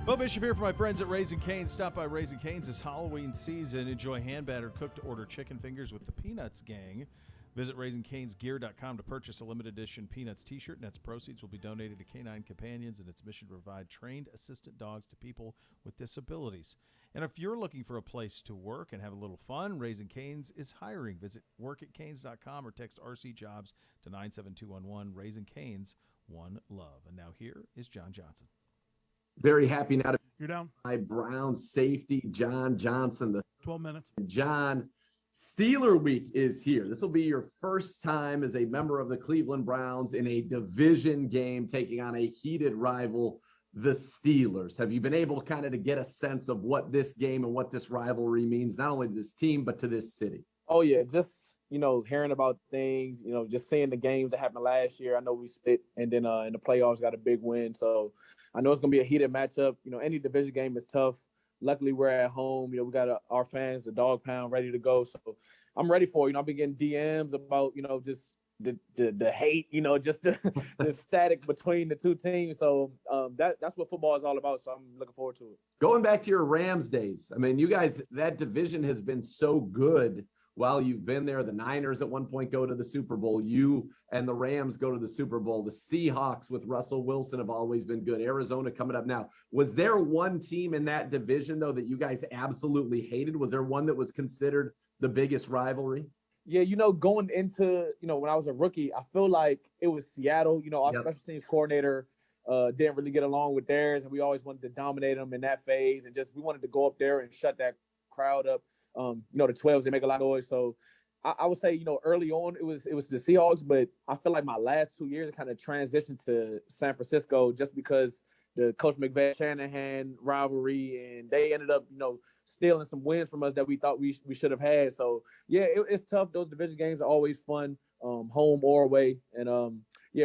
Beau Bishop here for my friends at Raising Cane's. Stop by Raising Cane's this Halloween season. Enjoy hand-battered cooked order chicken fingers with the Peanuts Gang. Visit RaisingCane'sGear.com to purchase a limited edition Peanuts t-shirt, and its proceeds will be donated to Canine Companions and its mission to provide trained assistant dogs to people with disabilities. And if you're looking for a place to work and have a little fun, Raising Cane's is hiring. Visit workatcanes.com or text RC Jobs to 97211. Raising Cane's, one love. And now here is John Johnson. Very happy now to You're down. My Browns safety, John Johnson. 12 minutes. John, Steeler Week is here. This will be your first time as a member of the Cleveland Browns in a division game taking on a heated rival, the Steelers. Have you been able kind of to get a sense of what this game and what this rivalry means, not only to this team, but to this city? Oh, yeah. Just, hearing about things, just seeing the games that happened last year. I know we split, and then in the playoffs got a big win. So I know it's going to be a heated matchup. Any division game is tough. Luckily, we're at home. We got our fans, the dog pound, ready to go. So I'm ready for it. I've been getting DMs about, just the hate, just the static between the two teams. So that's what football is all about. So I'm looking forward to it. Going back to your Rams days, I mean, you guys, that division has been so good while you've been there. The Niners at one point go to the Super Bowl. You and the Rams go to the Super Bowl. The Seahawks with Russell Wilson have always been good. Arizona coming up now. Was there one team in that division, though, that you guys absolutely hated? Was there one that was considered the biggest rivalry? Yeah, going into, when I was a rookie, I feel like it was Seattle. Our special teams coordinator didn't really get along with theirs, and we always wanted to dominate them in that phase. And we wanted to go up there and shut that crowd up. The 12s, they make a lot of noise. So I would say, early on it was the Seahawks, but I feel like my last 2 years kind of transitioned to San Francisco just because the Coach McVay Shanahan rivalry, and they ended up, stealing some wins from us that we thought we should have had. So yeah, it's tough. Those division games are always fun, home or away, and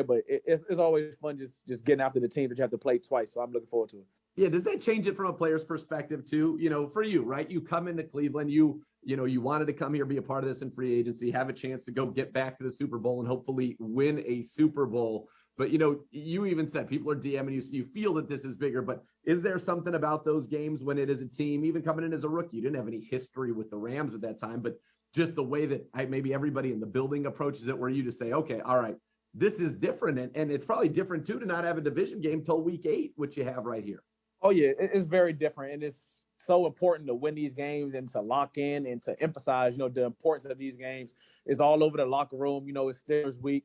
but it's always fun just getting after the team that you have to play twice. So I'm looking forward to it. Yeah, does that change it from a player's perspective too? For you, right? You come into Cleveland, you wanted to come here, be a part of this in free agency, have a chance to go get back to the Super Bowl and hopefully win a Super Bowl. But, you even said people are DMing you, so you feel that this is bigger. But is there something about those games when it is a team, even coming in as a rookie? You didn't have any history with the Rams at that time, but just the way that maybe everybody in the building approaches it, where you just say, okay, all right, this is different. And it's probably different, too, to not have a division game till week 8, which you have right here. Oh, yeah, it's very different. And it's so important to win these games and to lock in and to emphasize, the importance of these games is all over the locker room. It's Steelers week.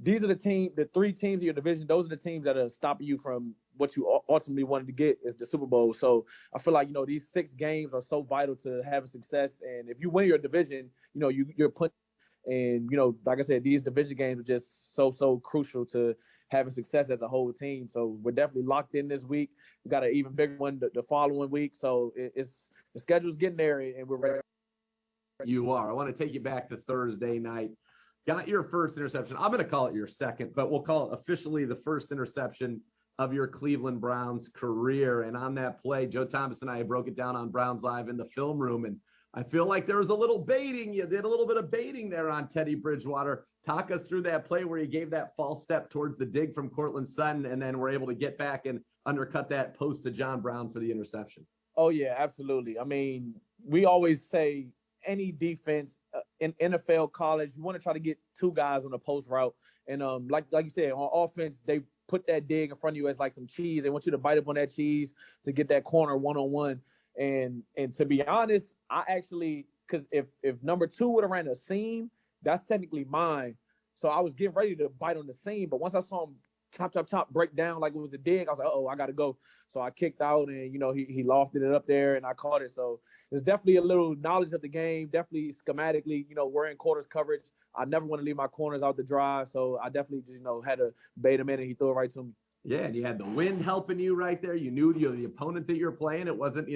These are the 3 teams in your division. Those are the teams that are stopping you from what you ultimately wanted to get is the Super Bowl. So I feel like, these 6 games are so vital to having success. And if you win your division, you're put. And, like I said, these division games are just so crucial to having success as a whole team. So we're definitely locked in this week. We got an even bigger one the following week. So it's the schedule's getting there, and we're ready. You are. I want to take you back to Thursday night. Got your first interception. I'm going to call it your second, but we'll call it officially the first interception of your Cleveland Browns career. And on that play, Joe Thomas and I broke it down on Browns Live in the film room, and I feel like there was a little baiting. You did a little bit of baiting there on Teddy Bridgewater. Talk us through that play where you gave that false step towards the dig from Cortland Sutton, and then were able to get back and undercut that post to John Brown for the interception. Oh, yeah, absolutely. I mean, we always say any defense in NFL, college, you want to try to get 2 guys on a post route. And like you said, on offense, they put that dig in front of you as like some cheese. They want you to bite up on that cheese to get that corner one-on-one. And to be honest, I actually, because if number 2 would have ran a seam, that's technically mine. So I was getting ready to bite on the seam, but once I saw him chop, break down like it was a dig, I was like, oh, I got to go. So I kicked out, and, he lofted it up there, and I caught it. So there's definitely a little knowledge of the game, definitely schematically, we're in quarters coverage. I never want to leave my corners out to dry, so I definitely just, had to bait him in, and he threw it right to me. Yeah, and you had the wind helping you right there. You knew the opponent that you're playing. It wasn't,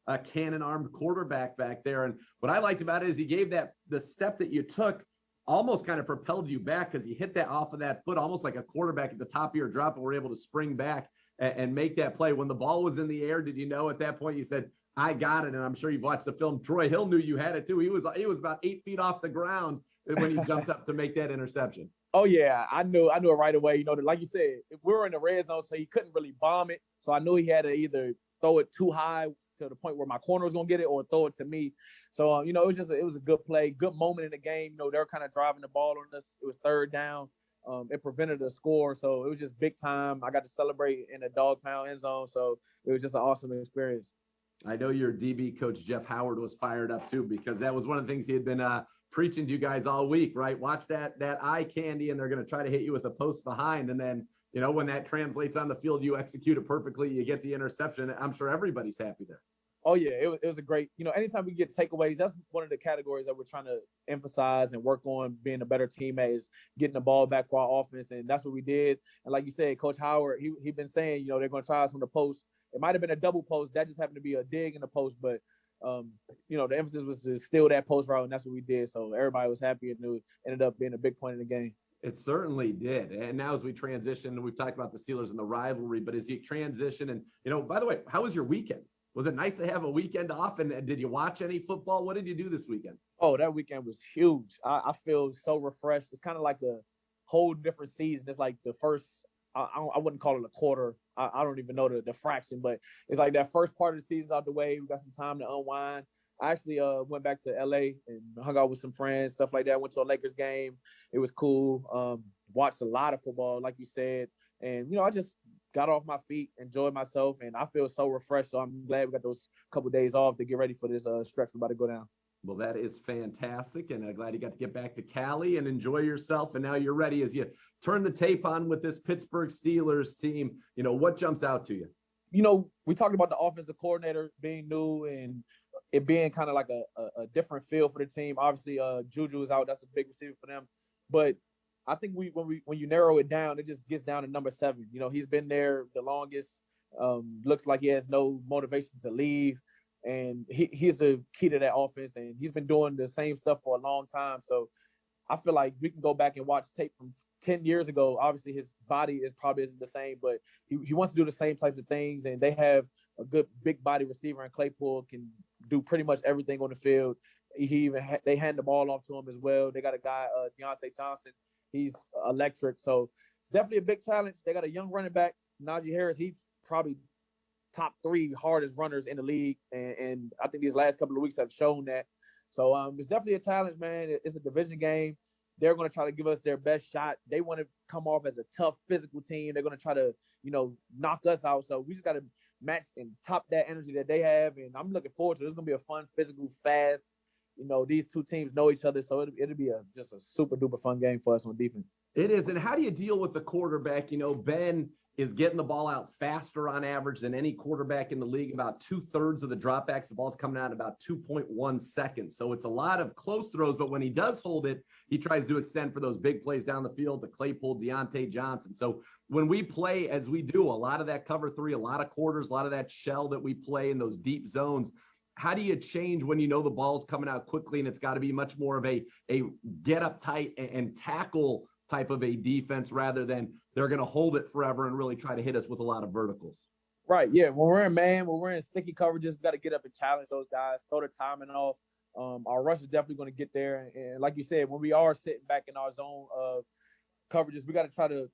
a cannon-armed quarterback back there. And what I liked about it is he gave the step that you took almost kind of propelled you back, because he hit that off of that foot almost like a quarterback at the top of your drop, and were able to spring back and make that play. When the ball was in the air, did you know at that point you said, I got it? And I'm sure you've watched the film. Troy Hill knew you had it too. He was about 8 feet off the ground when he jumped up to make that interception. Oh yeah, I knew it right away. Like you said, we were in the red zone, so he couldn't really bomb it. So I knew he had to either throw it too high to the point where my corner was gonna get it, or throw it to me. So it was a good play, good moment in the game. They were kind of driving the ball on us. It was third down. It prevented a score, so it was just big time. I got to celebrate in the dog pound end zone, so it was just an awesome experience. I know your DB coach, Jeff Howard, was fired up too, because that was one of the things he had been preaching to you guys all week, right? Watch that eye candy, and they're going to try to hit you with a post behind. And then, when that translates on the field, you execute it perfectly, you get the interception. I'm sure everybody's happy there. Oh yeah, it was a great, anytime we get takeaways, that's one of the categories that we're trying to emphasize and work on being a better teammate, is getting the ball back for our offense. And that's what we did. And like you said, Coach Howard, he been saying, they're going to try us from the post. It might've been a double post. That just happened to be a dig in the post, but the emphasis was to steal that post route, and that's what we did. So everybody was happy, and it ended up being a big point in the game. It certainly did. And now as we transition, we've talked about the Steelers and the rivalry, but as you transition, and by the way, how was your weekend? Was it nice to have a weekend off? And did you watch any football? What did you do this weekend? Oh, that weekend was huge. I feel so refreshed. It's kind of like a whole different season. It's like the first, I wouldn't call it a quarter. I don't even know the fraction, but it's like that first part of the season's out the way. We got some time to unwind. I actually went back to LA and hung out with some friends, stuff like that. Went to a Lakers game. It was cool. Watched a lot of football, like you said. And, I just got off my feet, enjoyed myself, and I feel so refreshed. So I'm glad we got those couple days off to get ready for this stretch we're about to go down. Well, that is fantastic, and I'm glad you got to get back to Cali and enjoy yourself. And now you're ready as you turn the tape on with this Pittsburgh Steelers team. What jumps out to you? We talked about the offensive coordinator being new and it being kind of like a different feel for the team. Obviously, Juju is out. That's a big receiver for them. But I think when you narrow it down, it just gets down to number 7. He's been there the longest. Looks like he has no motivation to leave. And he's the key to that offense. And he's been doing the same stuff for a long time. So I feel like we can go back and watch tape from 10 years ago. Obviously, his body probably isn't the same, but he wants to do the same types of things. And they have a good big body receiver, and Claypool can do pretty much everything on the field. They hand the ball off to him as well. They got a guy, Deontay Johnson. He's electric. So it's definitely a big challenge. They got a young running back, Najee Harris. He's probably top 3 hardest runners in the league. And I think these last couple of weeks have shown that. So it's definitely a challenge, man. It's a division game. They're going to try to give us their best shot. They want to come off as a tough physical team. They're going to try to, knock us out. So we just got to match and top that energy that they have. And I'm looking forward to it. It's going to be a fun, physical, fast. These two teams know each other. So it'll be just a super duper fun game for us on defense. It is. And how do you deal with the quarterback? Ben is getting the ball out faster on average than any quarterback in the league. About 2/3 of the dropbacks, the ball's coming out in about 2.1 seconds. So it's a lot of close throws, but when he does hold it, he tries to extend for those big plays down the field to Claypool, Deontay Johnson. So when we play as we do, a lot of that cover 3, a lot of quarters, a lot of that shell that we play in those deep zones, how do you change when the ball's coming out quickly and it's got to be much more of a get up tight and tackle type of a defense rather than they're going to hold it forever and really try to hit us with a lot of verticals? Right, yeah. When we're in man, when we're in sticky coverages, we got to get up and challenge those guys, throw the timing off. Our rush is definitely going to get there. And like you said, when we are sitting back in our zone of coverages, we got to try to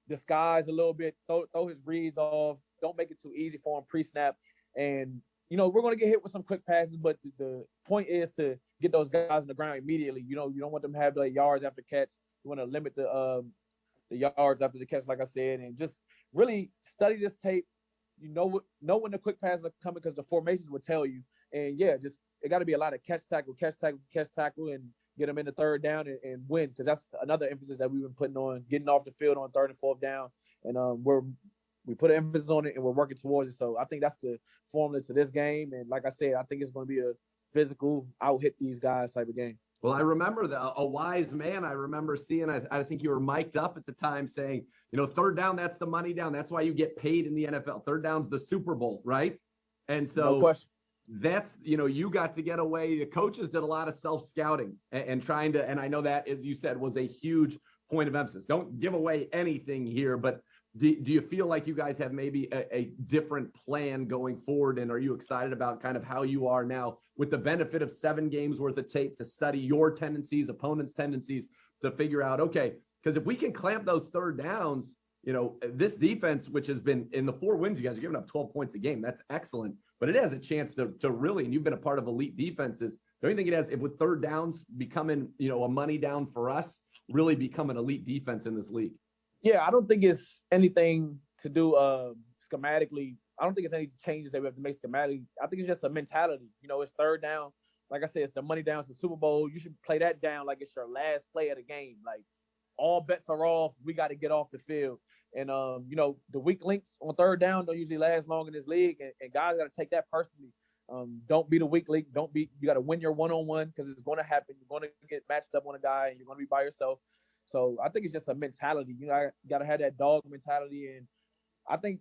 disguise a little bit, throw his reads off. Don't make it too easy for him pre-snap. And, we're going to get hit with some quick passes, but the point is to get those guys on the ground immediately. You don't want them to have like yards after catch. You want to limit the yards after the catch, like I said, and just really study this tape. Know when the quick passes are coming because the formations will tell you. And yeah, just it got to be a lot of catch tackle, and get them in the third down and win, because that's another emphasis that we've been putting on, getting off the field on 3rd and 4th down. And we put an emphasis on it and we're working towards it. So I think that's the formula to this game. And like I said, I think it's going to be a physical, out-hit these guys type of game. Well, I remember a wise man. I remember seeing, I think you were mic'd up at the time saying, 3rd down, that's the money down. That's why you get paid in the NFL. 3rd down's the Super Bowl, right? And so no question. That's, you got to get away. The coaches did a lot of self-scouting and trying to, and I know that, as you said, was a huge point of emphasis. Don't give away anything here, but do you feel like you guys have maybe a different plan going forward? And are you excited about kind of how you are now with the benefit of 7 games worth of tape to study your tendencies, opponents' tendencies, to figure out, okay, Because if we can clamp those third downs, this defense, which has been in the 4 wins, you guys are giving up 12 points a game. That's excellent. But it has a chance to really, and you've been a part of elite defenses, don't you think it has, if with third downs becoming, a money down for us, really become an elite defense in this league? Yeah, I don't think it's anything to do schematically. I don't think it's any changes that we have to make schematically. I think it's just a mentality. It's third down. Like I said, it's the money down. It's the Super Bowl. You should play that down like it's your last play of the game. Like, all bets are off. We got to get off the field. And, the weak links on third down don't usually last long in this league. And guys got to take that personally. Don't be the weak link. You got to win your one-on-one because it's going to happen. You're going to get matched up on a guy and you're going to be by yourself. So I think it's just a mentality. I got to have that dog mentality. And I think,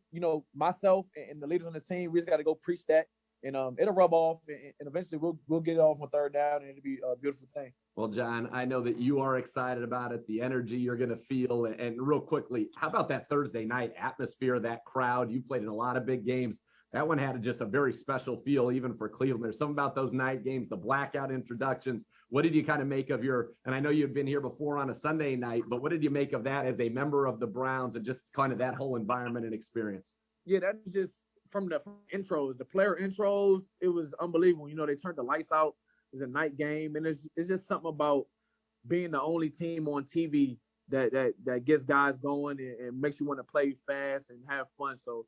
myself and the leaders on the team, we just got to go preach that. And it'll rub off, and eventually we'll get it off on third down, and it'll be a beautiful thing. Well, John, I know that you are excited about it, the energy you're going to feel. And real quickly, how about that Thursday night atmosphere, that crowd? You played in a lot of big games. That one had just a very special feel, even for Cleveland. There's something about those night games, the blackout introductions. What did you kind of make of and I know you've been here before on a Sunday night, but what did you make of that as a member of the Browns and just kind of that whole environment and experience? Yeah, that's just from the intros, the player intros, it was unbelievable. They turned the lights out. It was a night game, and it's just something about being the only team on TV that gets guys going and makes you want to play fast and have fun. So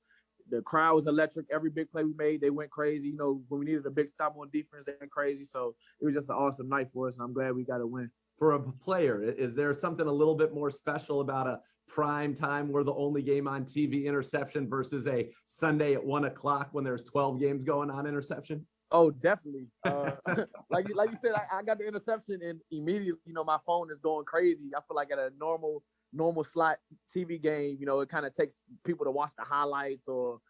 the crowd was electric. Every big play we made, they went crazy. When we needed a big stop on defense, they went crazy. So it was just an awesome night for us, and I'm glad we got a win. For a player, is there something a little bit more special about a prime time, we're the only game on TV interception versus a Sunday at 1:00 when there's 12 games going on interception? Oh, definitely. Like you said, I got the interception and immediately, my phone is going crazy. I feel like at a normal slot TV game, it kind of takes people to watch the highlights or,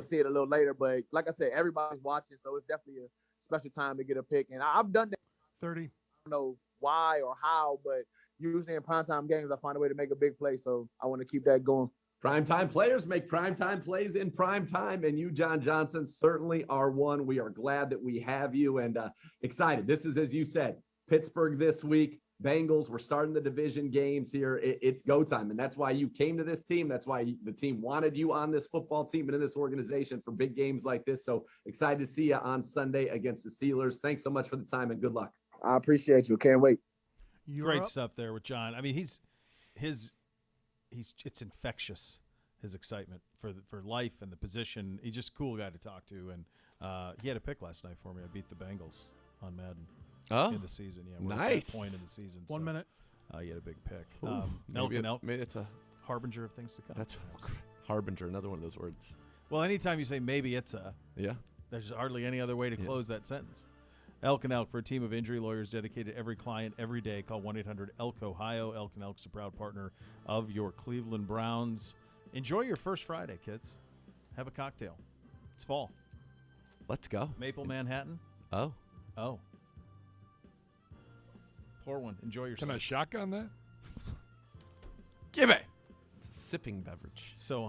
see it a little later. But like I said, everybody's watching, so it's definitely a special time to get a pick. And I've done that. 30. I don't know why or how, but usually in primetime games, I find a way to make a big play. So I want to keep that going. Primetime players make primetime plays in prime time, and you, John Johnson, certainly are one. We are glad that we have you and excited. This is, as you said, Pittsburgh this week. Bengals, we're starting the division games here. It's go time, and that's why you came to this team. That's why the team wanted you on this football team and in this organization for big games like this. So excited to see you on Sunday against the Steelers. Thanks so much for the time, and good luck. I appreciate you. Can't wait. Great stuff there with John. I mean, it's infectious, his excitement for life and the position. He's just a cool guy to talk to, and he had a pick last night for me. I beat the Bengals on Madden in the season. Yeah, we're nice. at that point in the season. 1 minute. He had a big pick. Maybe it's a harbinger of things to come. That's harbinger, another one of those words. Well, anytime you say maybe it's a, yeah, there's hardly any other way to close that sentence. Elk and Elk, for a team of injury lawyers dedicated to every client every day. Call 1-800-ELK-OHIO. Elk and Elk's a proud partner of your Cleveland Browns. Enjoy your first Friday, kids. Have a cocktail. It's fall. Let's go. Maple Manhattan. Oh. Pour one. Enjoy yourself. Can I shotgun that? Give it. It's a sipping beverage. So